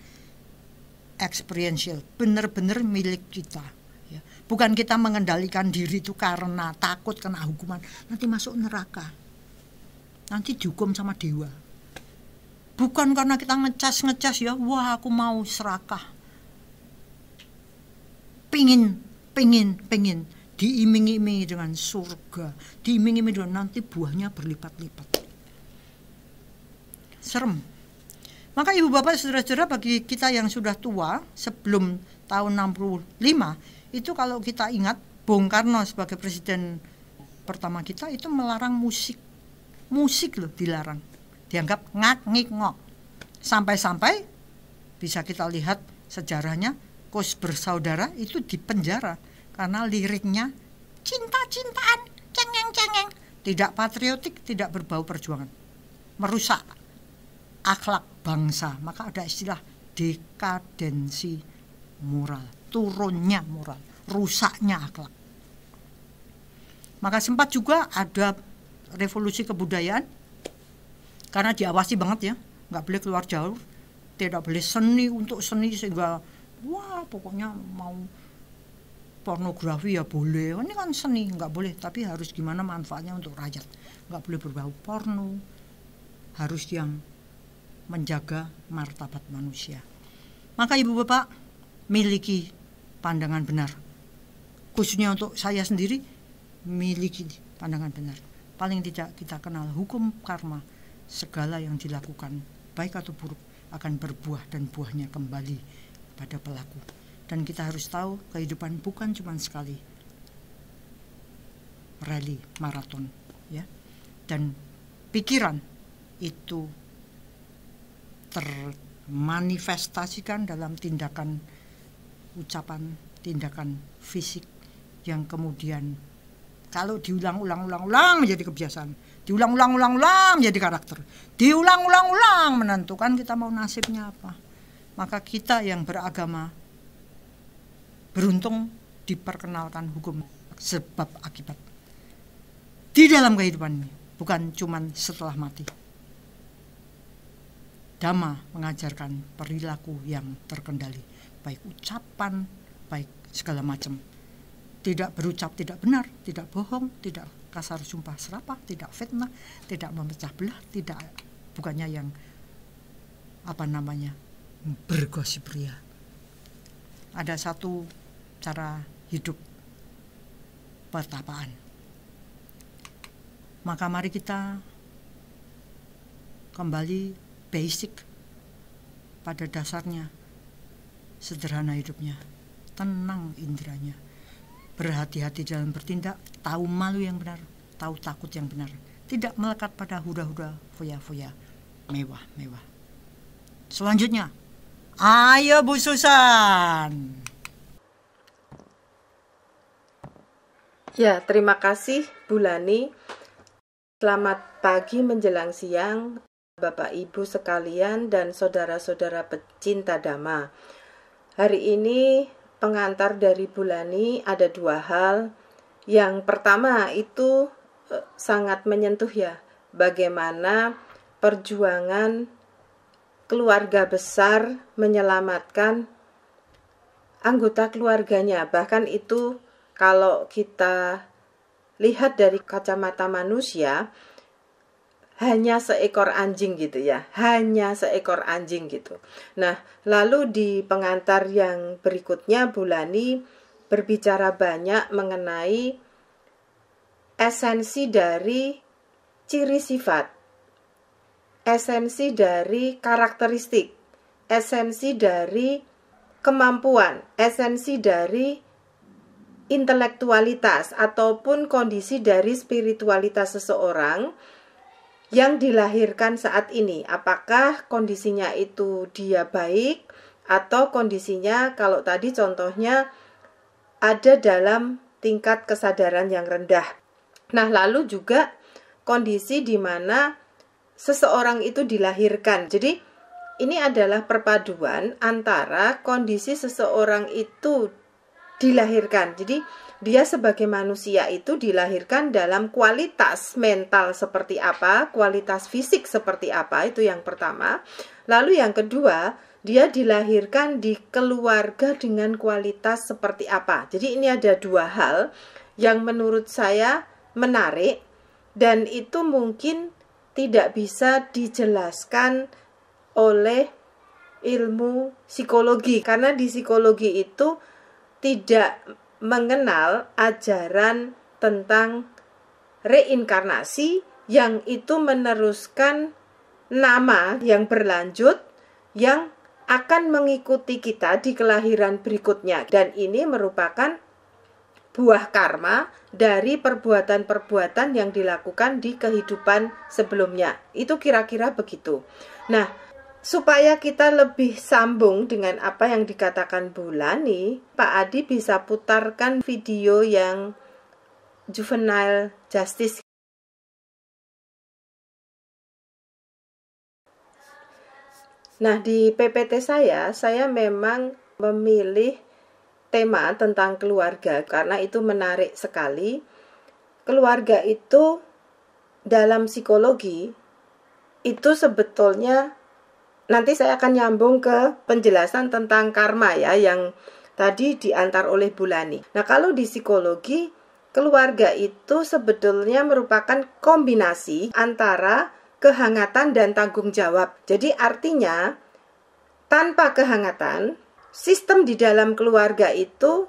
experiential, benar-benar milik kita. Ya. Bukan kita mengendalikan diri itu karena takut kena hukuman, nanti masuk neraka, nanti dihukum sama dewa. Bukan karena kita ngecas ya, wah aku mau serakah, pingin diiming-imingi dengan surga, diiming-imingi dengan nanti buahnya berlipat-lipat. Serem. Maka ibu bapak saudara-saudara, bagi kita yang sudah tua sebelum tahun 65, itu kalau kita ingat Bung Karno sebagai presiden pertama kita itu melarang musik loh, dilarang, dianggap ngak-ngik-ngok. Sampai-sampai bisa kita lihat sejarahnya, Koes Bersaudara itu dipenjara karena liriknya cinta-cintaan, cengeng-cengeng, tidak patriotik, tidak berbau perjuangan, merusak akhlak bangsa. Maka ada istilah dekadensi moral, turunnya moral, rusaknya akhlak. Maka sempat juga ada revolusi kebudayaan, karena diawasi banget ya, nggak boleh keluar jauh, tidak boleh seni untuk seni sehingga wah pokoknya mau pornografi ya boleh, ini kan seni, nggak boleh, tapi harus gimana manfaatnya untuk rakyat, nggak boleh berbau porno, harus yang menjaga martabat manusia. Maka ibu bapak miliki pandangan benar, khususnya untuk saya sendiri miliki pandangan benar. Paling tidak kita kenal hukum karma, segala yang dilakukan baik atau buruk akan berbuah dan buahnya kembali pada pelaku. Dan kita harus tahu kehidupan bukan cuma sekali rally maraton, ya. Dan pikiran itu termanifestasikan dalam tindakan, ucapan, tindakan fisik yang kemudian kalau diulang-ulang menjadi kebiasaan, diulang-ulang menjadi karakter, diulang-ulang menentukan kita mau nasibnya apa. Maka kita yang beragama beruntung diperkenalkan hukum sebab akibat di dalam kehidupan ini, bukan cuman setelah mati. Dhamma mengajarkan perilaku yang terkendali, baik ucapan, baik segala macam. Tidak berucap tidak benar, tidak bohong, tidak kasar sumpah serapah, tidak fitnah, tidak memecah belah, tidak bukannya yang bergosip ria. Ada satu cara hidup pertapaan. Maka mari kita kembali basic pada dasarnya, sederhana hidupnya, tenang indranya, berhati-hati dalam bertindak, tahu malu yang benar, tahu takut yang benar, tidak melekat pada hura-hura, foya-foya, mewah-mewah. Selanjutnya, ayo Bu Susan. Ya, terima kasih Bu Lani. Selamat pagi menjelang siang, Bapak Ibu sekalian dan saudara-saudara pecinta Dhamma. Hari ini pengantar dari Bu Lani ada dua hal. Yang pertama itu sangat menyentuh ya, bagaimana perjuangan keluarga besar menyelamatkan anggota keluarganya. Bahkan itu kalau kita lihat dari kacamata manusia, hanya seekor anjing gitu ya, hanya seekor anjing gitu. Nah, lalu di pengantar yang berikutnya Bu Lani berbicara banyak mengenai esensi dari ciri sifat, esensi dari karakteristik, esensi dari kemampuan, esensi dari intelektualitas ataupun kondisi dari spiritualitas seseorang yang dilahirkan saat ini. Apakah kondisinya itu dia baik atau kondisinya kalau tadi contohnya ada dalam tingkat kesadaran yang rendah. Nah, lalu juga kondisi di mana seseorang itu dilahirkan. Jadi ini adalah perpaduan antara kondisi seseorang itu dilahirkan. Jadi dia sebagai manusia itu dilahirkan dalam kualitas mental seperti apa, kualitas fisik seperti apa, itu yang pertama. Lalu yang kedua, dia dilahirkan di keluarga dengan kualitas seperti apa. Jadi ini ada dua hal yang menurut saya menarik dan itu mungkin tidak bisa dijelaskan oleh ilmu psikologi, karena di psikologi itu tidak mengenal ajaran tentang reinkarnasi yang itu meneruskan nama yang berlanjut yang akan mengikuti kita di kelahiran berikutnya. Dan ini merupakan buah karma dari perbuatan-perbuatan yang dilakukan di kehidupan sebelumnya. Itu kira-kira begitu. Nah, supaya kita lebih sambung dengan apa yang dikatakan Bu Lani, Pak Adi bisa putarkan video yang juvenile justice. Nah, di PPT saya memang memilih tema tentang keluarga karena itu menarik sekali. Keluarga itu dalam psikologi itu sebetulnya nanti saya akan nyambung ke penjelasan tentang karma ya, yang tadi diantar oleh Bu Lani. Nah, kalau di psikologi, keluarga itu sebetulnya merupakan kombinasi antara kehangatan dan tanggung jawab. Jadi artinya, tanpa kehangatan, sistem di dalam keluarga itu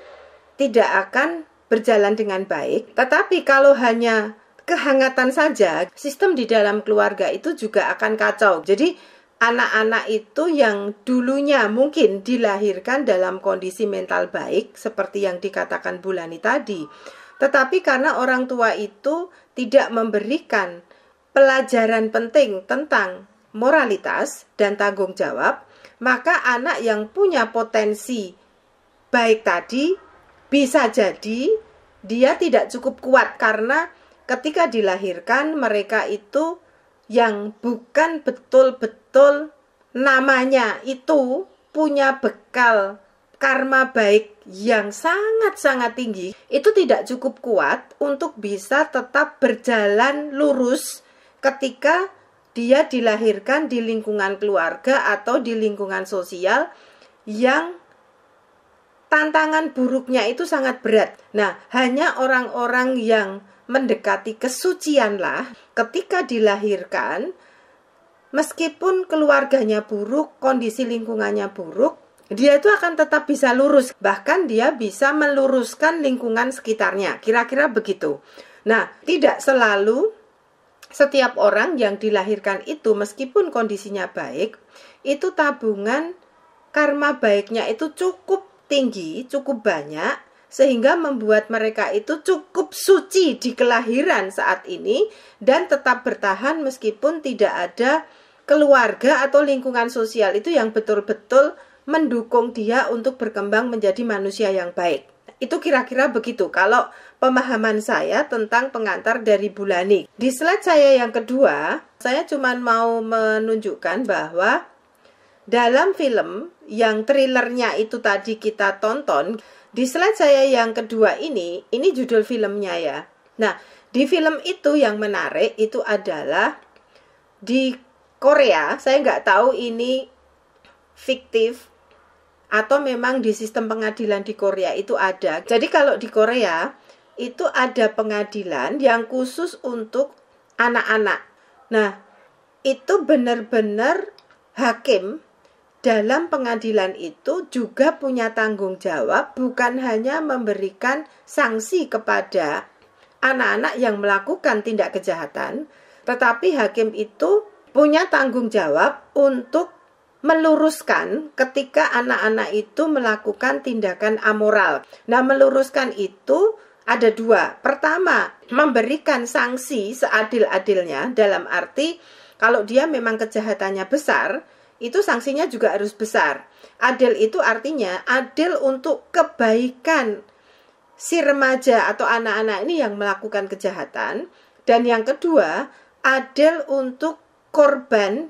tidak akan berjalan dengan baik. Tetapi kalau hanya kehangatan saja, sistem di dalam keluarga itu juga akan kacau. Jadi anak-anak itu yang dulunya mungkin dilahirkan dalam kondisi mental baik, seperti yang dikatakan Bu Lani tadi, tetapi karena orang tua itu tidak memberikan pelajaran penting tentang moralitas dan tanggung jawab, maka anak yang punya potensi baik tadi bisa jadi dia tidak cukup kuat, karena ketika dilahirkan mereka itu yang bukan betul-betul namanya itu punya bekal karma baik yang sangat-sangat tinggi, itu tidak cukup kuat untuk bisa tetap berjalan lurus ketika dia dilahirkan di lingkungan keluarga atau di lingkungan sosial yang tantangan buruknya itu sangat berat. Nah, hanya orang-orang yang mendekati kesucianlah ketika dilahirkan, meskipun keluarganya buruk, kondisi lingkungannya buruk, dia itu akan tetap bisa lurus. Bahkan dia bisa meluruskan lingkungan sekitarnya. Kira-kira begitu. Nah, tidak selalu setiap orang yang dilahirkan itu, meskipun kondisinya baik, itu tabungan karma baiknya itu cukup tinggi, cukup banyak, sehingga membuat mereka itu cukup suci di kelahiran saat ini dan tetap bertahan meskipun tidak ada keluarga atau lingkungan sosial itu yang betul-betul mendukung dia untuk berkembang menjadi manusia yang baik. Itu kira-kira begitu kalau pemahaman saya tentang pengantar dari Bu Lani. Di slide saya yang kedua, saya cuma mau menunjukkan bahwa dalam film yang trailernya itu tadi kita tonton, di slide saya yang kedua ini judul filmnya ya. Nah, di film itu yang menarik itu adalah di Korea. Saya nggak tahu ini fiktif atau memang di sistem pengadilan di Korea itu ada. Jadi kalau di Korea itu ada pengadilan yang khusus untuk anak-anak. Nah, itu benar-benar hakim dalam pengadilan itu juga punya tanggung jawab, bukan hanya memberikan sanksi kepada anak-anak yang melakukan tindak kejahatan, tetapi hakim itu punya tanggung jawab untuk meluruskan ketika anak-anak itu melakukan tindakan amoral. Nah, meluruskan itu ada dua. Pertama, memberikan sanksi seadil-adilnya, dalam arti kalau dia memang kejahatannya besar, itu sanksinya juga harus besar. Adil itu artinya adil untuk kebaikan si remaja atau anak-anak ini yang melakukan kejahatan. Dan yang kedua, adil untuk korban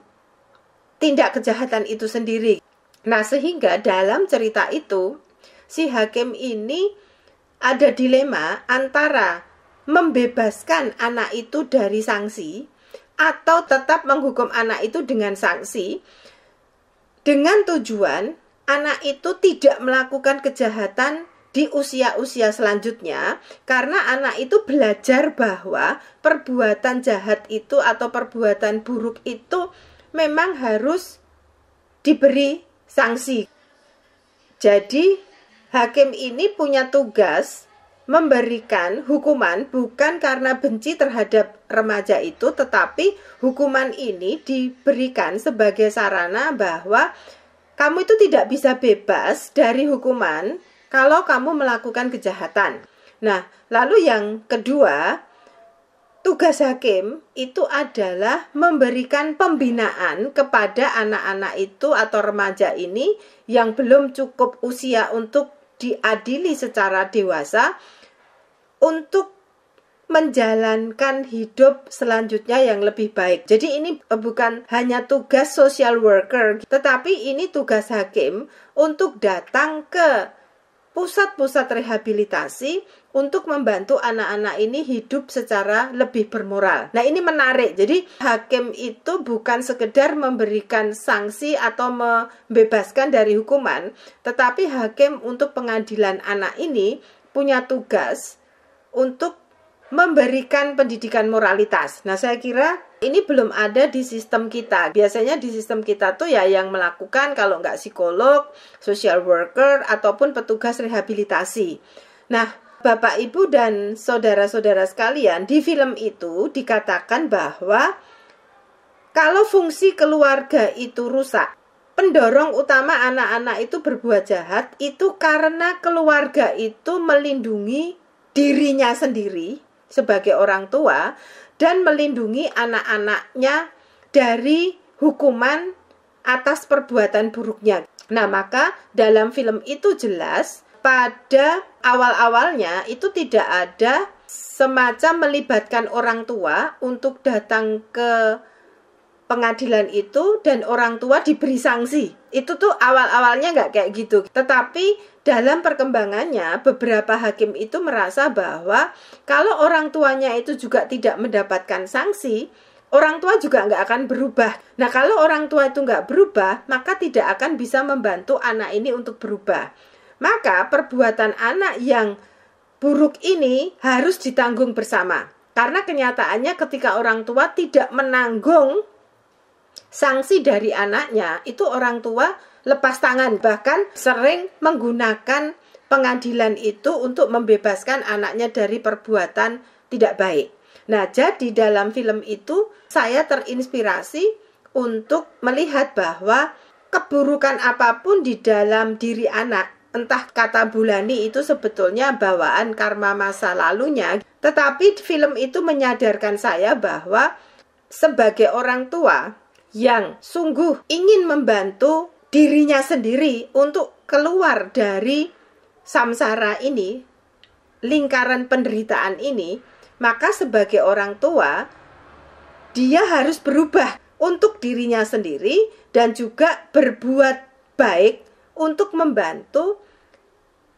tindak kejahatan itu sendiri. Nah, sehingga dalam cerita itu si hakim ini ada dilema antara membebaskan anak itu dari sanksi atau tetap menghukum anak itu dengan sanksi, dengan tujuan anak itu tidak melakukan kejahatan di usia-usia selanjutnya, karena anak itu belajar bahwa perbuatan jahat itu atau perbuatan buruk itu memang harus diberi sanksi. Jadi hakim ini punya tugas memberikan hukuman bukan karena benci terhadap remaja itu, tetapi hukuman ini diberikan sebagai sarana bahwa kamu itu tidak bisa bebas dari hukuman kalau kamu melakukan kejahatan. Nah, lalu yang kedua, tugas hakim itu adalah memberikan pembinaan kepada anak-anak itu atau remaja ini yang belum cukup usia untuk diadili secara dewasa untuk menjalankan hidup selanjutnya yang lebih baik. Jadi ini bukan hanya tugas social worker, tetapi ini tugas hakim untuk datang ke pusat-pusat rehabilitasi untuk membantu anak-anak ini hidup secara lebih bermoral. Nah, ini menarik. Jadi hakim itu bukan sekedar memberikan sanksi atau membebaskan dari hukuman, tetapi hakim untuk pengadilan anak ini punya tugas untuk memberikan pendidikan moralitas. Nah, saya kira ini belum ada di sistem kita. Biasanya di sistem kita tuh ya yang melakukan, kalau nggak psikolog, social worker, ataupun petugas rehabilitasi. Nah, Bapak, Ibu, dan saudara-saudara sekalian, di film itu dikatakan bahwa kalau fungsi keluarga itu rusak, pendorong utama anak-anak itu berbuat jahat itu karena keluarga itu melindungi dirinya sendiri sebagai orang tua dan melindungi anak-anaknya dari hukuman atas perbuatan buruknya. Nah, maka dalam film itu jelas pada awal-awalnya itu tidak ada semacam melibatkan orang tua untuk datang ke pengadilan itu dan orang tua diberi sanksi. Itu tuh awal-awalnya nggak kayak gitu. Tetapi dalam perkembangannya beberapa hakim itu merasa bahwa kalau orang tuanya itu juga tidak mendapatkan sanksi, orang tua juga nggak akan berubah. Nah, kalau orang tua itu nggak berubah, maka tidak akan bisa membantu anak ini untuk berubah. Maka perbuatan anak yang buruk ini harus ditanggung bersama. Karena kenyataannya ketika orang tua tidak menanggung sanksi dari anaknya, itu orang tua lepas tangan, bahkan sering menggunakan pengadilan itu untuk membebaskan anaknya dari perbuatan tidak baik. Nah, jadi dalam film itu saya terinspirasi untuk melihat bahwa keburukan apapun di dalam diri anak, entah kata Bulani itu sebetulnya bawaan karma masa lalunya, tetapi film itu menyadarkan saya bahwa sebagai orang tua yang sungguh ingin membantu dirinya sendiri untuk keluar dari samsara ini, lingkaran penderitaan ini, maka sebagai orang tua dia harus berubah untuk dirinya sendiri dan juga berbuat baik untuk membantu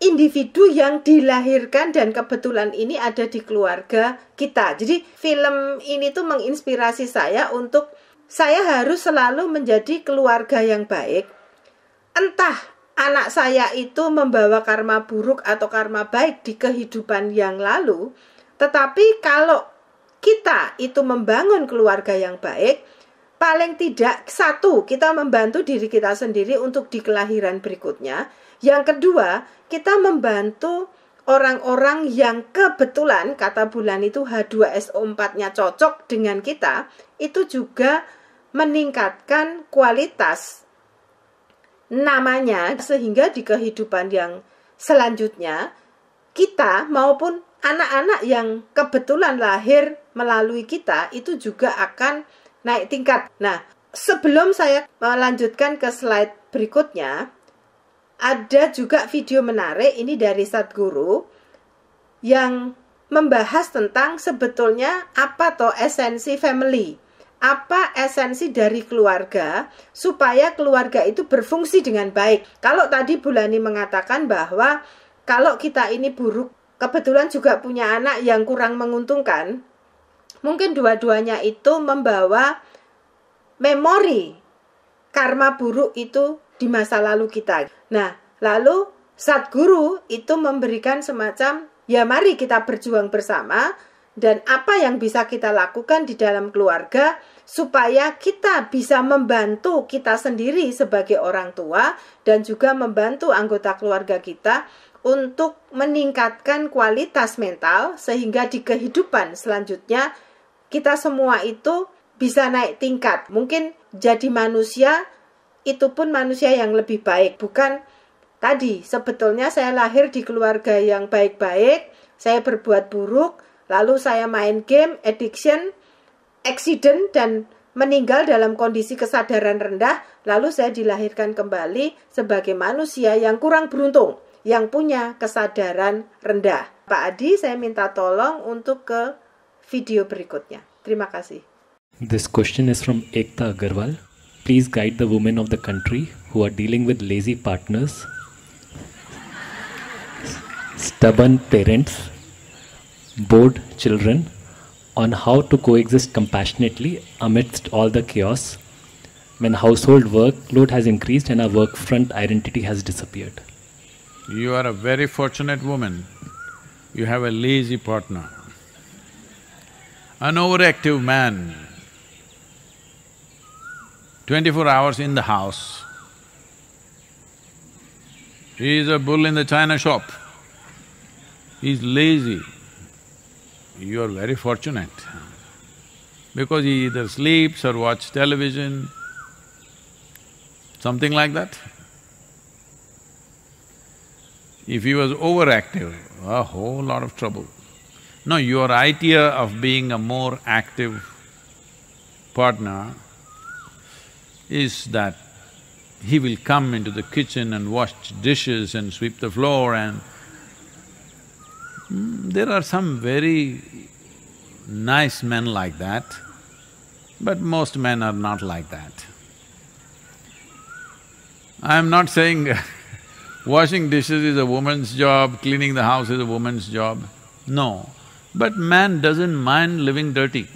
individu yang dilahirkan dan kebetulan ini ada di keluarga kita. Jadi film ini tuh menginspirasi saya untuk saya harus selalu menjadi keluarga yang baik. Entah anak saya itu membawa karma buruk atau karma baik di kehidupan yang lalu, tetapi kalau kita itu membangun keluarga yang baik, paling tidak satu, kita membantu diri kita sendiri untuk di kelahiran berikutnya. Yang kedua, kita membantu orang-orang yang kebetulan, kata bulan itu H2SO4-nya cocok dengan kita, itu juga meningkatkan kualitas namanya, sehingga di kehidupan yang selanjutnya kita maupun anak-anak yang kebetulan lahir melalui kita itu juga akan naik tingkat. Nah, sebelum saya melanjutkan ke slide berikutnya, ada juga video menarik ini dari Sadhguru yang membahas tentang sebetulnya apa toh esensi family. Apa esensi dari keluarga supaya keluarga itu berfungsi dengan baik. Kalau tadi Bulani mengatakan bahwa kalau kita ini buruk, kebetulan juga punya anak yang kurang menguntungkan, mungkin dua-duanya itu membawa memori karma buruk itu di masa lalu kita. Nah, lalu Sadhguru itu memberikan semacam, ya mari kita berjuang bersama, dan apa yang bisa kita lakukan di dalam keluarga supaya kita bisa membantu kita sendiri sebagai orang tua dan juga membantu anggota keluarga kita untuk meningkatkan kualitas mental sehingga di kehidupan selanjutnya kita semua itu bisa naik tingkat. Mungkin jadi manusia itu pun manusia yang lebih baik. Bukan tadi sebetulnya saya lahir di keluarga yang baik-baik, saya berbuat buruk, lalu saya main game, addiction, accident, dan meninggal dalam kondisi kesadaran rendah. Lalu saya dilahirkan kembali sebagai manusia yang kurang beruntung, yang punya kesadaran rendah. Pak Adi, saya minta tolong untuk ke video berikutnya. Terima kasih. This question is from Ekta Agarwal. Please guide the women of the country who are dealing with lazy partners Stubborn parents, bored children, on how to coexist compassionately amidst all the chaos when household workload has increased and our work front identity has disappeared. You are a very fortunate woman. You have a lazy partner. An overactive man, 24 hours in the house, he is a bull in the china shop. He's lazy. You are very fortunate because he either sleeps or watches television, something like that. If he was overactive, a whole lot of trouble. No, your idea of being a more active partner is that he will come into the kitchen and wash dishes and sweep the floor and… there are some very nice men like that, but most men are not like that. I'm not saying washing dishes is a woman's job, cleaning the house is a woman's job, no. But man doesn't mind living dirty.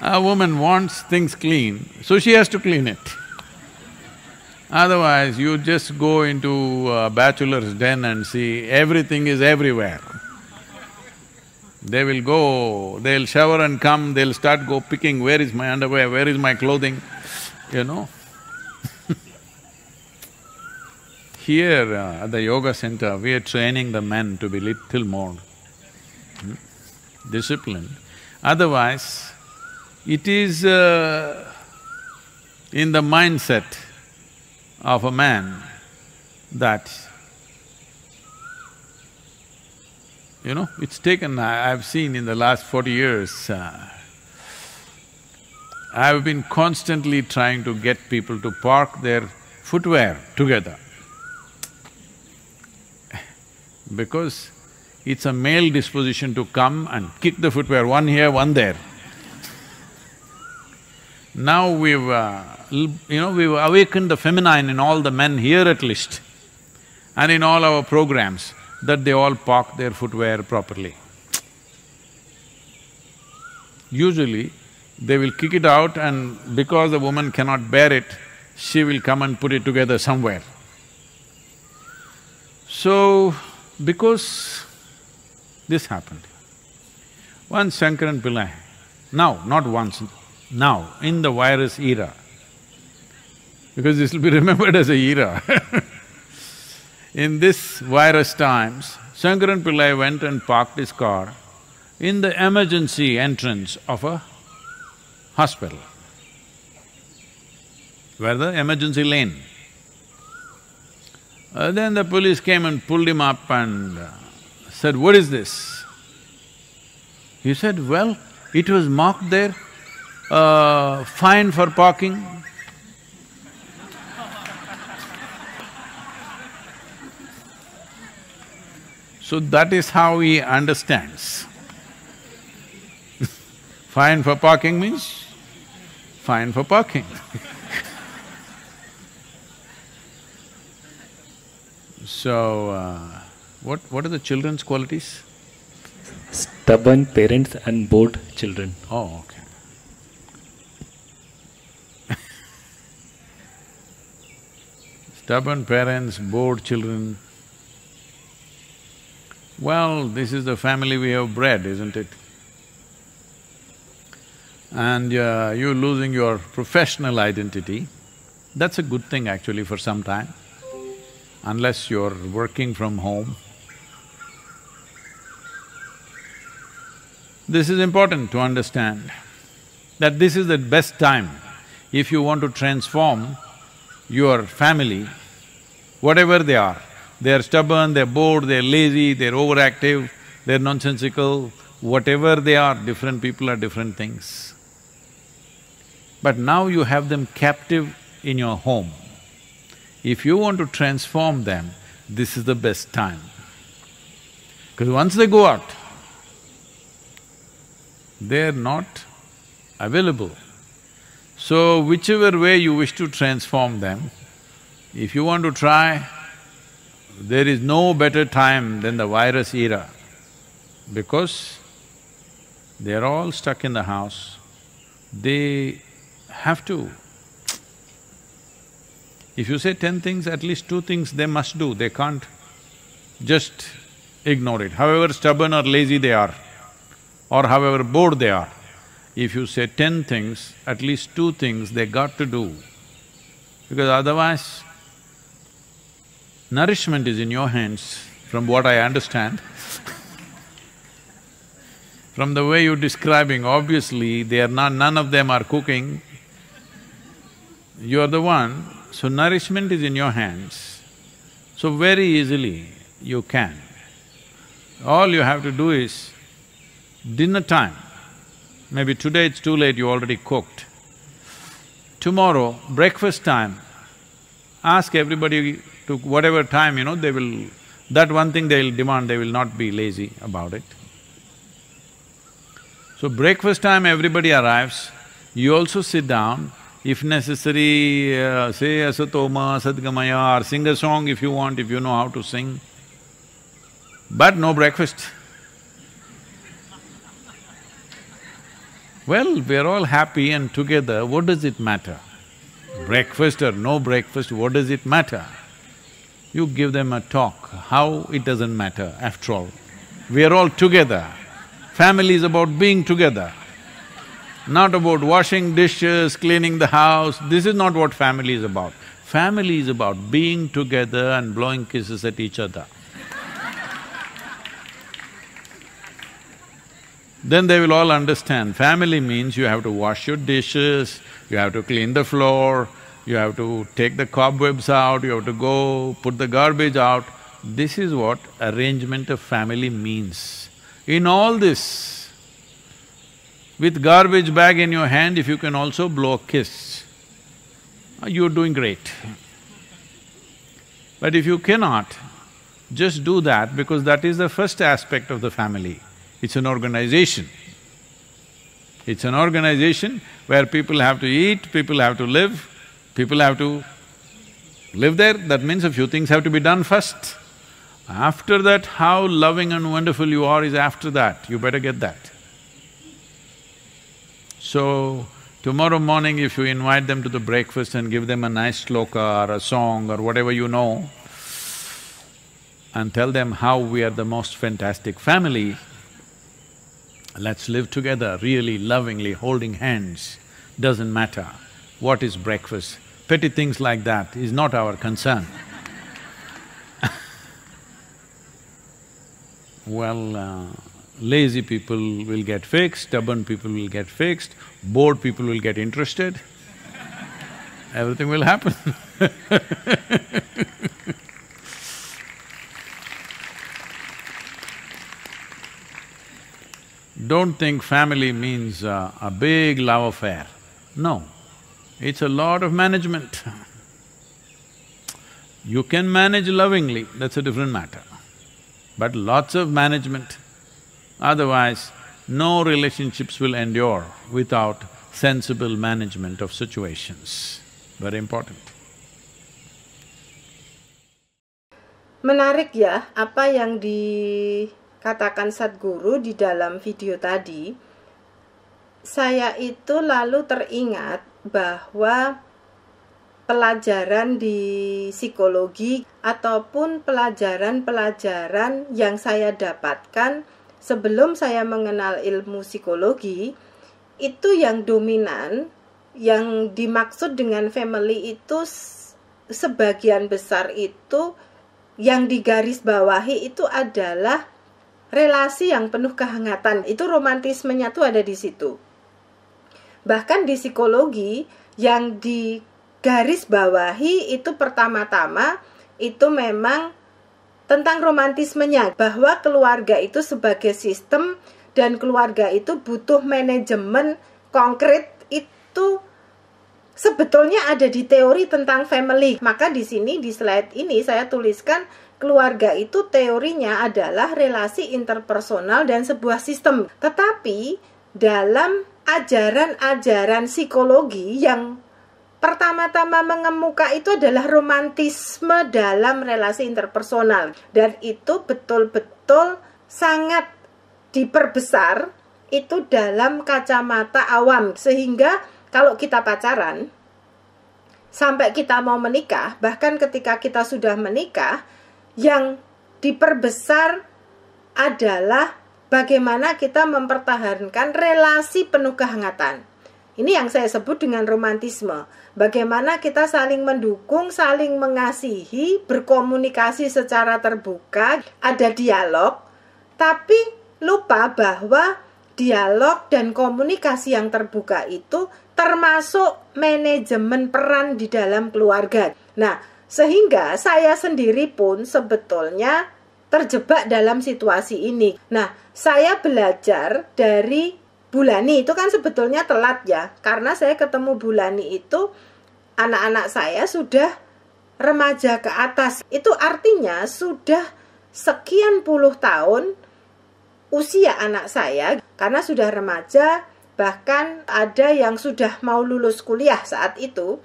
A woman wants things clean, so she has to clean it. Otherwise, you just go into a bachelor's den and see everything is everywhere. They will go, they'll shower and come, they'll start picking, where is my underwear, where is my clothing, you know. Here at the yoga center, we are training the men to be little more disciplined. Otherwise, it is in the mindset of a man that, you know, it's taken… I've seen in the last 40 years, I've been constantly trying to get people to park their footwear together. Because it's a male disposition to come and kick the footwear, one here, one there. Now we've we've awakened the feminine in all the men here at least, and in all our programs, that they all park their footwear properly. Usually, they will kick it out and because the woman cannot bear it, she will come and put it together somewhere. So, because this happened, once Shankaran Pillai, now, not once, now, in the virus era, because this will be remembered as a era in this virus times, Shankaran Pillai went and parked his car in the emergency entrance of a hospital, where the emergency lane. Then the police came and pulled him up and said, "What is this?" He said, "Well, it was marked there, fine for parking." So that is how he understands. Fine for parking means fine for parking. So, what are the children's qualities? Stubborn parents and bored children. Oh, okay. Stubborn parents, bored children. Well, this is the family we have bred, isn't it? And you're losing your professional identity. That's a good thing actually for some time, unless you're working from home. This is important to understand, that this is the best time if you want to transform your family, whatever they are. They're stubborn, they're bored, they're lazy, they're overactive, they're nonsensical, whatever they are, different people are different things. But now you have them captive in your home. If you want to transform them, this is the best time. Because once they go out, they're not available. So whichever way you wish to transform them, if you want to try, there is no better time than the virus era, because they're all stuck in the house. They have to. If you say 10 things, at least 2 things they must do, they can't just ignore it. However stubborn or lazy they are, or however bored they are, if you say 10 things, at least 2 things they got to do, because otherwise, nourishment is in your hands, from what I understand. From the way you're describing, obviously they are not… none of them are cooking. You're the one, so nourishment is in your hands. So very easily you can. All you have to do is, dinner time, maybe today it's too late, you already cooked. Tomorrow, breakfast time, ask everybody to whatever time, they will… that one thing they'll demand, they will not be lazy about it. So breakfast time everybody arrives, you also sit down, if necessary, say Asatoma, Sadgamaya, or sing a song if you want, if you know how to sing, but no breakfast. Well, we're all happy and together, what does it matter? Breakfast or no breakfast, what does it matter? You give them a talk, how it doesn't matter after all. We are all together. Family is about being together, not about washing dishes, cleaning the house. This is not what family is about. Family is about being together and blowing kisses at each other. Then they will all understand, family means you have to wash your dishes, you have to clean the floor, you have to take the cobwebs out, you have to go put the garbage out. This is what arrangement of family means. In all this, with garbage bag in your hand, if you can also blow a kiss, you're doing great. But if you cannot, just do that, because that is the first aspect of the family. It's an organization. It's an organization where people have to eat, people have to live, people have to live there. That means a few things have to be done first. After that, how loving and wonderful you are is after that, you better get that. So, tomorrow morning if you invite them to the breakfast and give them a nice shloka or a song or whatever you know, and tell them how we are the most fantastic family, let's live together really lovingly, holding hands, doesn't matter what is breakfast. Petty things like that is not our concern. Well, lazy people will get fixed, stubborn people will get fixed, bored people will get interested, everything will happen. Don't think family means a big love affair. No, it's a lot of management. You can manage lovingly, that's a different matter. But lots of management, otherwise no relationships will endure without sensible management of situations. Very important. Menarik ya, apa yang dikatakan Sadhguru di dalam video tadi. Saya itu lalu teringat bahwa pelajaran di psikologi ataupun pelajaran-pelajaran yang saya dapatkan sebelum saya mengenal ilmu psikologi, itu yang dominan, yang dimaksud dengan family itu sebagian besar itu yang digarisbawahi itu adalah relasi yang penuh kehangatan. Itu romantismenya tuh ada di situ. Bahkan di psikologi yang digarisbawahi itu pertama-tama itu memang tentang romantismenya, bahwa keluarga itu sebagai sistem dan keluarga itu butuh manajemen konkret. Itu sebetulnya ada di teori tentang family. Maka di sini di slide ini saya tuliskan keluarga itu teorinya adalah relasi interpersonal dan sebuah sistem. Tetapi dalam ajaran-ajaran psikologi yang pertama-tama mengemuka itu adalah romantisme dalam relasi interpersonal, dan itu betul-betul sangat diperbesar itu dalam kacamata awam, sehingga kalau kita pacaran sampai kita mau menikah, bahkan ketika kita sudah menikah, yang diperbesar adalah bagaimana kita mempertahankan relasi penuh kehangatan. Ini yang saya sebut dengan romantisme. Bagaimana kita saling mendukung, saling mengasihi, berkomunikasi secara terbuka, ada dialog, tapi lupa bahwa dialog dan komunikasi yang terbuka itu termasuk manajemen peran di dalam keluarga. Nah, sehingga saya sendiri pun sebetulnya terjebak dalam situasi ini. Nah, saya belajar dari Bulani, itu kan sebetulnya telat ya, karena saya ketemu Bulani itu anak-anak saya sudah remaja ke atas. Itu artinya sudah sekian puluh tahun usia anak saya, karena sudah remaja, bahkan ada yang sudah mau lulus kuliah saat itu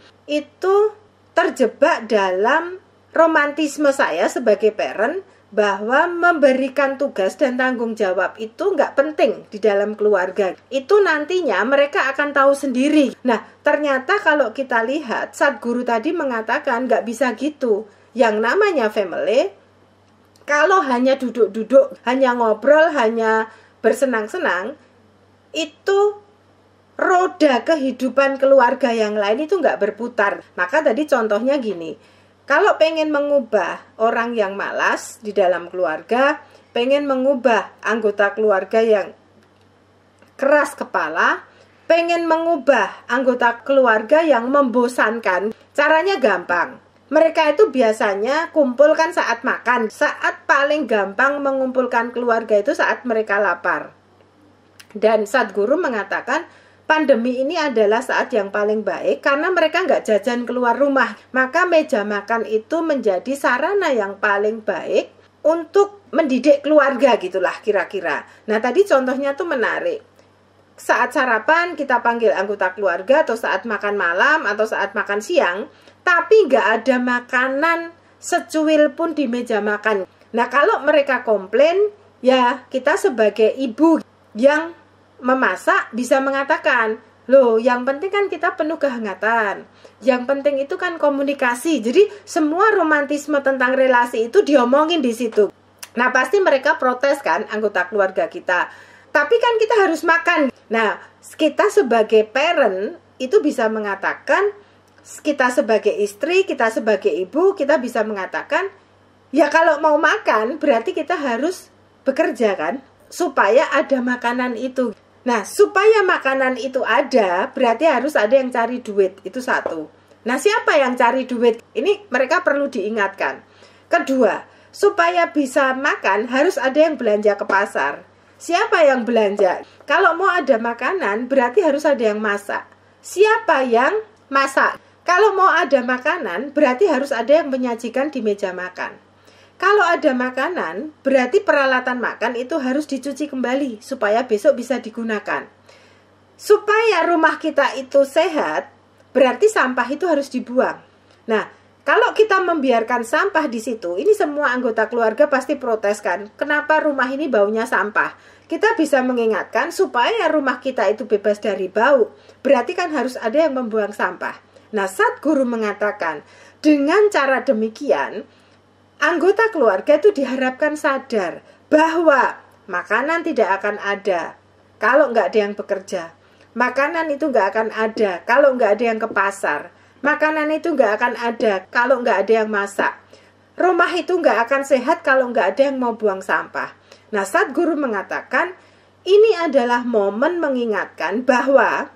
terjebak dalam romantisme saya sebagai parent, bahwa memberikan tugas dan tanggung jawab itu nggak penting di dalam keluarga. Itu nantinya mereka akan tahu sendiri. Nah, ternyata kalau kita lihat, Sadguru tadi mengatakan nggak bisa gitu. Yang namanya family, kalau hanya duduk-duduk, hanya ngobrol, hanya bersenang-senang, itu roda kehidupan keluarga yang lain itu nggak berputar. Maka tadi contohnya gini, kalau pengen mengubah orang yang malas di dalam keluarga, pengen mengubah anggota keluarga yang keras kepala, pengen mengubah anggota keluarga yang membosankan, caranya gampang. Mereka itu biasanya kumpulkan saat makan. Saat paling gampang mengumpulkan keluarga itu saat mereka lapar. Dan Sadguru mengatakan pandemi ini adalah saat yang paling baik karena mereka nggak jajan keluar rumah. Maka meja makan itu menjadi sarana yang paling baik untuk mendidik keluarga gitulah kira-kira. Nah tadi contohnya tuh menarik. Saat sarapan kita panggil anggota keluarga, atau saat makan malam, atau saat makan siang, tapi nggak ada makanan secuil pun di meja makan. Nah kalau mereka komplain, ya kita sebagai ibu yang memasak bisa mengatakan, loh yang penting kan kita penuh kehangatan, yang penting itu kan komunikasi. Jadi semua romantisme tentang relasi itu diomongin di situ. Nah pasti mereka protes kan, anggota keluarga kita, tapi kan kita harus makan. Nah kita sebagai parent itu bisa mengatakan, kita sebagai istri, kita sebagai ibu, kita bisa mengatakan, ya kalau mau makan berarti kita harus bekerja kan, supaya ada makanan itu. Nah supaya makanan itu ada, berarti harus ada yang cari duit, itu satu. Nah siapa yang cari duit? Ini mereka perlu diingatkan. Kedua, supaya bisa makan harus ada yang belanja ke pasar. Siapa yang belanja? Kalau mau ada makanan berarti harus ada yang masak. Siapa yang masak? Kalau mau ada makanan, berarti harus ada yang menyajikan di meja makan. Kalau ada makanan, berarti peralatan makan itu harus dicuci kembali, supaya besok bisa digunakan. Supaya rumah kita itu sehat, berarti sampah itu harus dibuang. Nah, kalau kita membiarkan sampah di situ, ini semua anggota keluarga pasti protes kan, kenapa rumah ini baunya sampah? Kita bisa mengingatkan supaya rumah kita itu bebas dari bau, berarti kan harus ada yang membuang sampah. Nah, Sadguru mengatakan, dengan cara demikian, anggota keluarga itu diharapkan sadar bahwa makanan tidak akan ada kalau nggak ada yang bekerja. Makanan itu nggak akan ada kalau nggak ada yang ke pasar. Makanan itu nggak akan ada kalau nggak ada yang masak. Rumah itu nggak akan sehat kalau nggak ada yang mau buang sampah. Nah, Sadguru mengatakan, ini adalah momen mengingatkan bahwa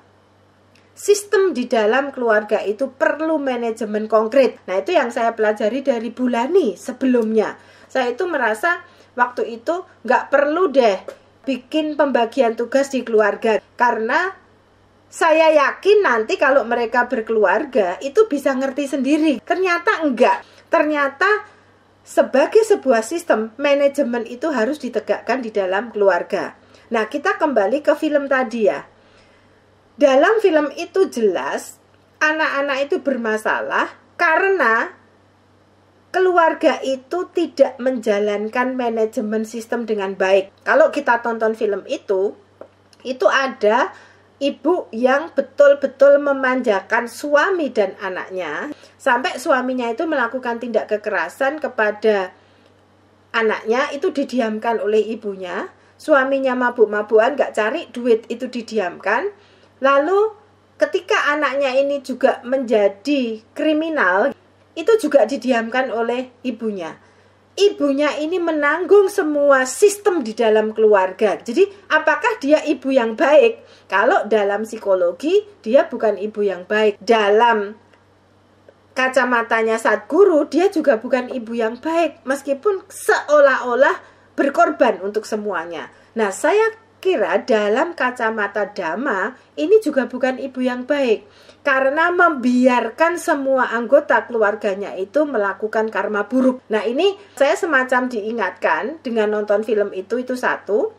sistem di dalam keluarga itu perlu manajemen konkret. Nah itu yang saya pelajari dari Bulani sebelumnya. Saya itu merasa waktu itu nggak perlu deh bikin pembagian tugas di keluarga. Karena saya yakin nanti kalau mereka berkeluarga itu bisa ngerti sendiri. Ternyata enggak. Ternyata sebagai sebuah sistem, manajemen itu harus ditegakkan di dalam keluarga. Nah kita kembali ke film tadi ya. dalam film itu jelas anak-anak itu bermasalah karena keluarga itu tidak menjalankan manajemen sistem dengan baik. Kalau kita tonton film itu ada ibu yang betul-betul memanjakan suami dan anaknya, sampai suaminya itu melakukan tindak kekerasan kepada anaknya, itu didiamkan oleh ibunya. Suaminya mabuk-mabukan, gak cari duit, itu didiamkan. Lalu ketika anaknya ini juga menjadi kriminal, itu juga didiamkan oleh ibunya. Ibunya ini menanggung semua sistem di dalam keluarga. Jadi apakah dia ibu yang baik? Kalau dalam psikologi dia bukan ibu yang baik. Dalam kacamatanya Sadhguru dia juga bukan ibu yang baik, meskipun seolah-olah berkorban untuk semuanya. Nah, saya kira dalam kacamata Dhamma ini juga bukan ibu yang baik, karena membiarkan semua anggota keluarganya itu melakukan karma buruk. Nah, ini saya semacam diingatkan dengan nonton film itu satu.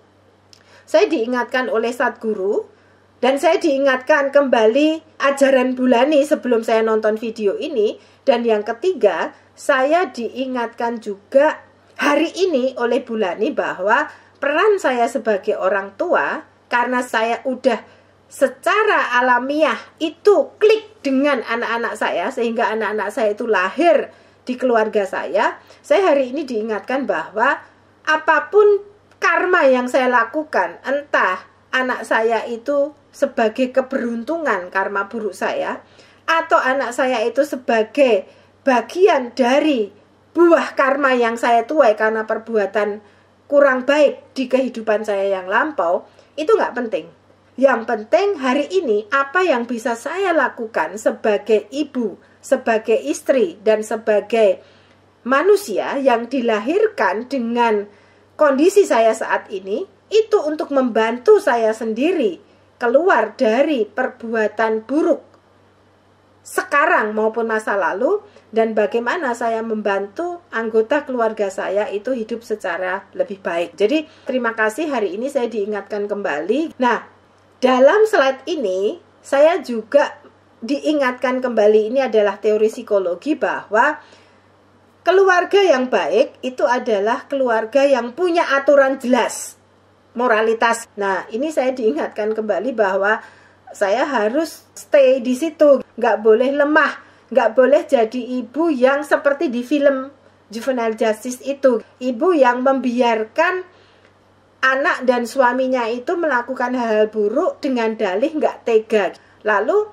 Saya diingatkan oleh Sadhguru, dan saya diingatkan kembali ajaran Bulani sebelum saya nonton video ini. Dan yang ketiga, saya diingatkan juga hari ini oleh Bulani bahwa peran saya sebagai orang tua, karena saya udah secara alamiah itu klik dengan anak-anak saya, sehingga anak-anak saya itu lahir di keluarga saya hari ini diingatkan bahwa apapun karma yang saya lakukan, entah anak saya itu sebagai keberuntungan karma buruk saya, atau anak saya itu sebagai bagian dari buah karma yang saya tuai karena perbuatan kurang baik di kehidupan saya yang lampau, itu nggak penting. Yang penting hari ini apa yang bisa saya lakukan sebagai ibu, sebagai istri, dan sebagai manusia yang dilahirkan dengan kondisi saya saat ini, itu untuk membantu saya sendiri keluar dari perbuatan buruk sekarang maupun masa lalu, dan bagaimana saya membantu anggota keluarga saya itu hidup secara lebih baik. Jadi terima kasih, hari ini saya diingatkan kembali. Nah, dalam slide ini saya juga diingatkan kembali, ini adalah teori psikologi, bahwa keluarga yang baik itu adalah keluarga yang punya aturan jelas, moralitas. Nah, ini saya diingatkan kembali bahwa saya harus stay di situ, nggak boleh lemah, nggak boleh jadi ibu yang seperti di film Juvenile Justice itu, ibu yang membiarkan anak dan suaminya itu melakukan hal-hal buruk dengan dalih nggak tega. Lalu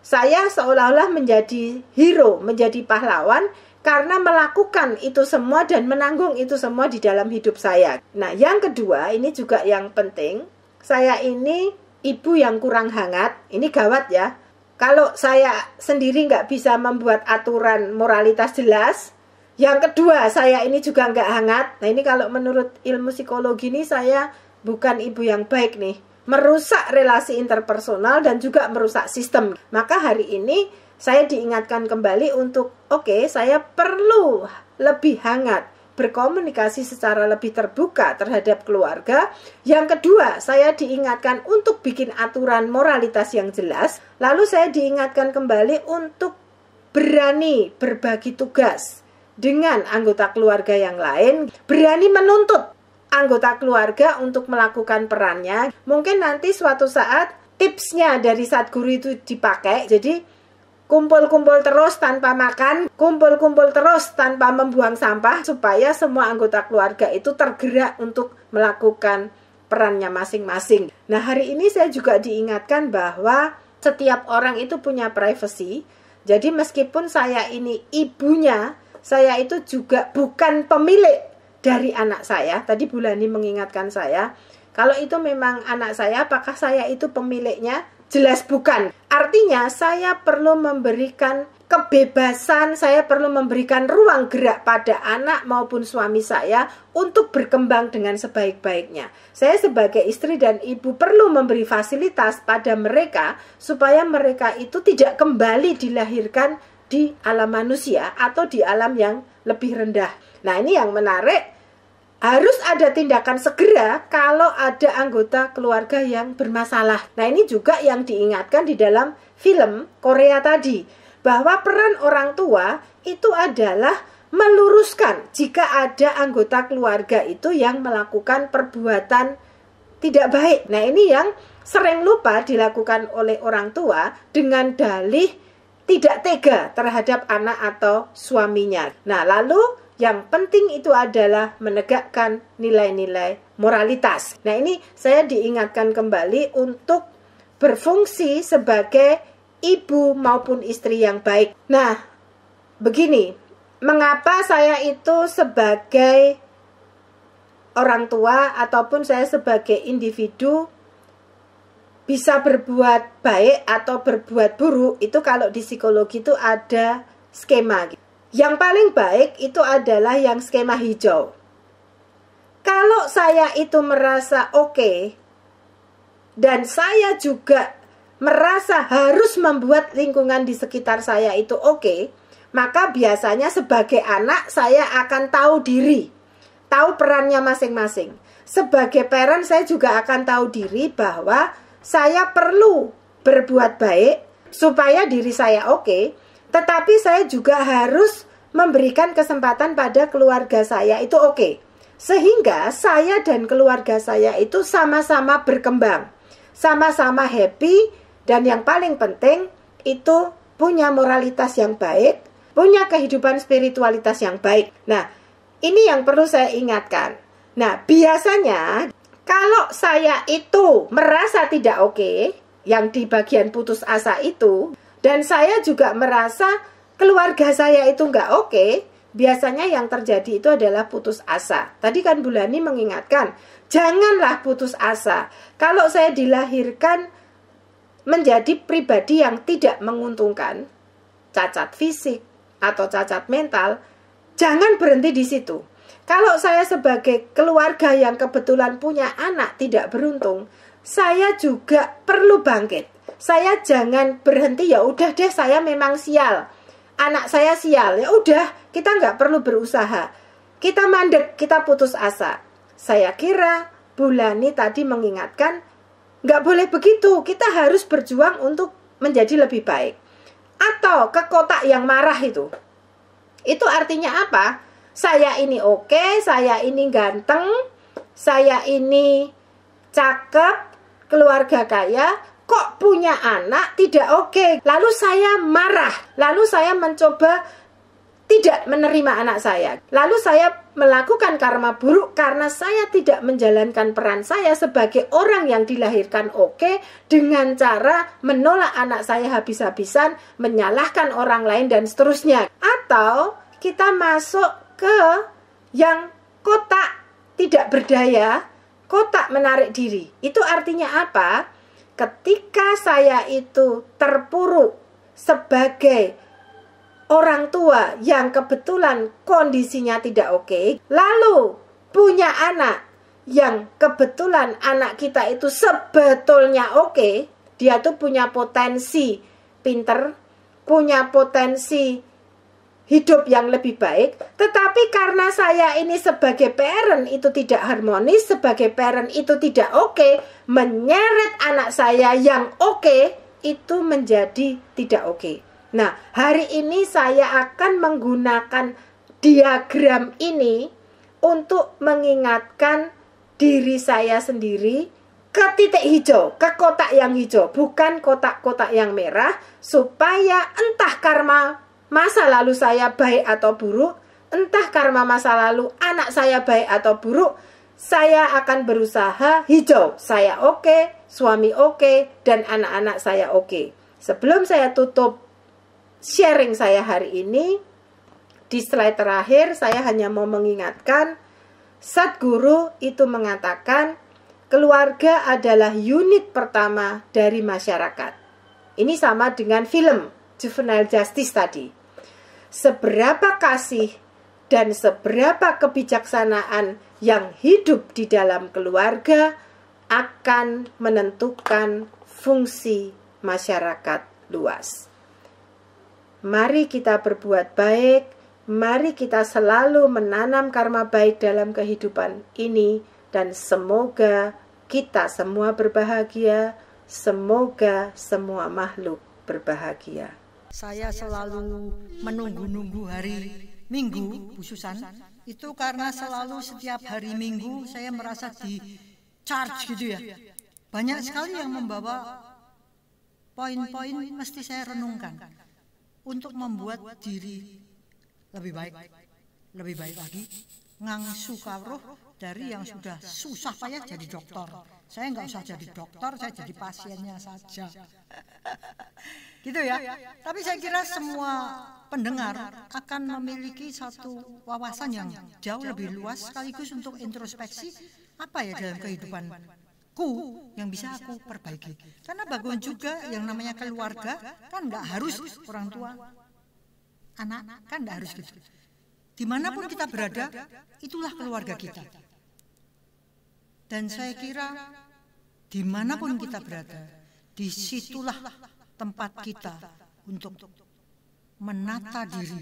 saya seolah-olah menjadi hero, menjadi pahlawan karena melakukan itu semua dan menanggung itu semua di dalam hidup saya. Nah, yang kedua, ini juga yang penting, saya ini ibu yang kurang hangat. Ini gawat ya. Kalau saya sendiri nggak bisa membuat aturan moralitas jelas, yang kedua saya ini juga nggak hangat. Nah, ini kalau menurut ilmu psikologi ini saya bukan ibu yang baik nih. Merusak relasi interpersonal dan juga merusak sistem. Maka hari ini saya diingatkan kembali untuk oke, saya perlu lebih hangat, berkomunikasi secara lebih terbuka terhadap keluarga. Yang kedua, saya diingatkan untuk bikin aturan moralitas yang jelas. Lalu saya diingatkan kembali untuk berani berbagi tugas dengan anggota keluarga yang lain, berani menuntut anggota keluarga untuk melakukan perannya. Mungkin nanti suatu saat tipsnya dari Sadhguru itu dipakai, jadi kumpul-kumpul terus tanpa makan, kumpul-kumpul terus tanpa membuang sampah, supaya semua anggota keluarga itu tergerak untuk melakukan perannya masing-masing. Nah, hari ini saya juga diingatkan bahwa setiap orang itu punya privasi. Jadi meskipun saya ini ibunya, saya itu juga bukan pemilik dari anak saya. Tadi Bulani mengingatkan saya, kalau itu memang anak saya, apakah saya itu pemiliknya? Jelas bukan. Artinya saya perlu memberikan kebebasan, saya perlu memberikan ruang gerak pada anak maupun suami saya untuk berkembang dengan sebaik-baiknya. Saya sebagai istri dan ibu perlu memberi fasilitas pada mereka supaya mereka itu tidak kembali dilahirkan di alam manusia atau di alam yang lebih rendah. Nah, ini yang menarik. harus ada tindakan segera kalau ada anggota keluarga yang bermasalah. Nah, ini juga yang diingatkan di dalam film Korea tadi, bahwa peran orang tua itu adalah meluruskan jika ada anggota keluarga itu yang melakukan perbuatan tidak baik. Nah, ini yang sering lupa dilakukan oleh orang tua dengan dalih tidak tega terhadap anak atau suaminya. Nah, lalu yang penting itu adalah menegakkan nilai-nilai moralitas. Nah, ini saya diingatkan kembali untuk berfungsi sebagai ibu maupun istri yang baik. Nah, begini, mengapa saya itu sebagai orang tua ataupun saya sebagai individu bisa berbuat baik atau berbuat buruk, itu kalau di psikologi itu ada skema. Yang paling baik itu adalah yang skema hijau. Kalau saya itu merasa oke, dan saya juga merasa harus membuat lingkungan di sekitar saya itu oke, maka biasanya sebagai anak saya akan tahu diri, tahu perannya masing-masing. Sebagai parent saya juga akan tahu diri bahwa saya perlu berbuat baik supaya diri saya oke, tetapi saya juga harus memberikan kesempatan pada keluarga saya itu oke. Sehingga saya dan keluarga saya itu sama-sama berkembang, sama-sama happy, dan yang paling penting itu punya moralitas yang baik, punya kehidupan spiritualitas yang baik. Nah, ini yang perlu saya ingatkan. Nah, biasanya kalau saya itu merasa tidak oke, yang di bagian putus asa itu, dan saya juga merasa keluarga saya itu nggak oke, biasanya yang terjadi itu adalah putus asa. Tadi kan Bu Lani mengingatkan, janganlah putus asa. Kalau saya dilahirkan menjadi pribadi yang tidak menguntungkan, cacat fisik atau cacat mental, jangan berhenti di situ. Kalau saya sebagai keluarga yang kebetulan punya anak tidak beruntung, saya juga perlu bangkit. Saya jangan berhenti, ya udah deh saya memang sial, anak saya sial, ya udah kita nggak perlu berusaha, kita mandek, kita putus asa. Saya kira Bu Lani tadi mengingatkan nggak boleh begitu, kita harus berjuang untuk menjadi lebih baik. Atau ke kotak yang marah itu artinya apa? Saya ini oke, saya ini ganteng, saya ini cakep, keluarga kaya, kok punya anak tidak oke. Lalu saya marah, lalu saya mencoba tidak menerima anak saya. Lalu saya melakukan karma buruk karena saya tidak menjalankan peran saya sebagai orang yang dilahirkan oke, dengan cara menolak anak saya habis-habisan, menyalahkan orang lain dan seterusnya. Atau kita masuk ke yang kotak tidak berdaya, kotak menarik diri. Itu artinya apa? Ketika saya itu terpuruk sebagai orang tua yang kebetulan kondisinya tidak oke, lalu punya anak yang kebetulan anak kita itu sebetulnya oke, dia tuh punya potensi pinter, punya potensi hidup yang lebih baik, tetapi karena saya ini sebagai parent itu tidak harmonis, sebagai parent itu tidak oke, menyeret anak saya yang oke itu menjadi tidak oke. Nah, hari ini saya akan menggunakan diagram ini untuk mengingatkan diri saya sendiri ke titik hijau, ke kotak yang hijau, bukan kotak-kotak yang merah, supaya entah karma masa lalu saya baik atau buruk, entah karma masa lalu anak saya baik atau buruk, saya akan berusaha hijau. Saya oke, suami oke, dan anak-anak saya oke. Sebelum saya tutup sharing saya hari ini, di slide terakhir saya hanya mau mengingatkan, Sadhguru itu mengatakan keluarga adalah unit pertama dari masyarakat. Ini sama dengan film Juvenile Justice tadi. Seberapa kasih dan seberapa kebijaksanaan yang hidup di dalam keluarga akan menentukan fungsi masyarakat luas. Mari kita berbuat baik, Mari kita selalu menanam karma baik dalam kehidupan ini, dan semoga kita semua berbahagia, semoga semua makhluk berbahagia. Saya selalu menunggu-nunggu hari Minggu, Bu Susan, itu karena selalu setiap hari Minggu saya merasa di charge gitu ya. Banyak sekali yang membawa poin-poin mesti saya renungkan untuk membuat diri lebih baik lagi, ngangsu kawruh dari yang sudah susah payah jadi dokter. Saya nggak usah jadi dokter, saya jadi pasiennya saja. Gitu ya. Tapi saya kira semua pendengar akan memiliki satu wawasan yang jauh lebih luas sekaligus untuk introspeksi apa ya dalam kehidupanku yang bisa aku perbaiki. Karena bagus juga yang namanya keluarga kan nggak harus orang tua, anak kan nggak harus gitu. Dimanapun kita berada, itulah keluarga kita. Dan saya kira dimanapun kita berada, disitulah tempat kita untuk menata diri,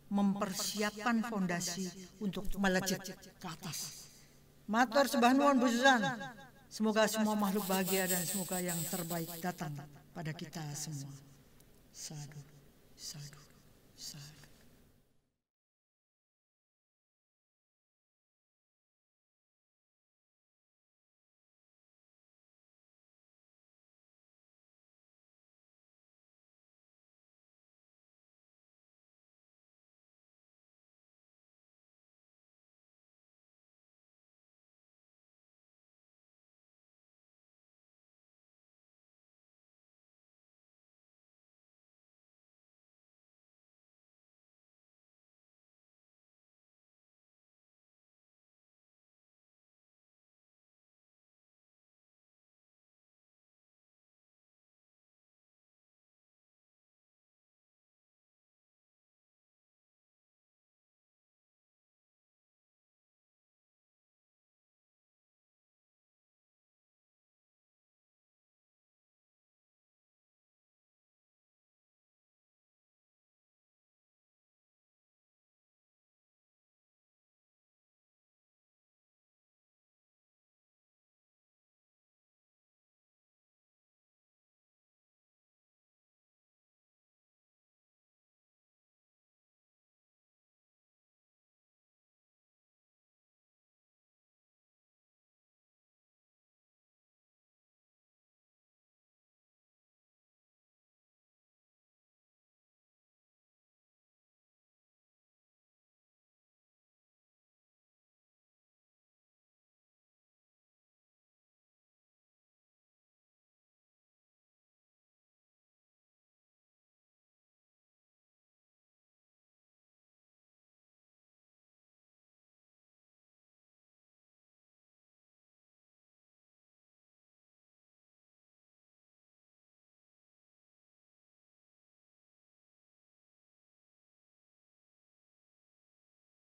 mempersiapkan fondasi untuk melejit ke atas. Matur sembah nuwun Bu Susan. Semoga semua makhluk bahagia dan semoga yang terbaik datang pada kita semua. Sadu, sadu, sadu.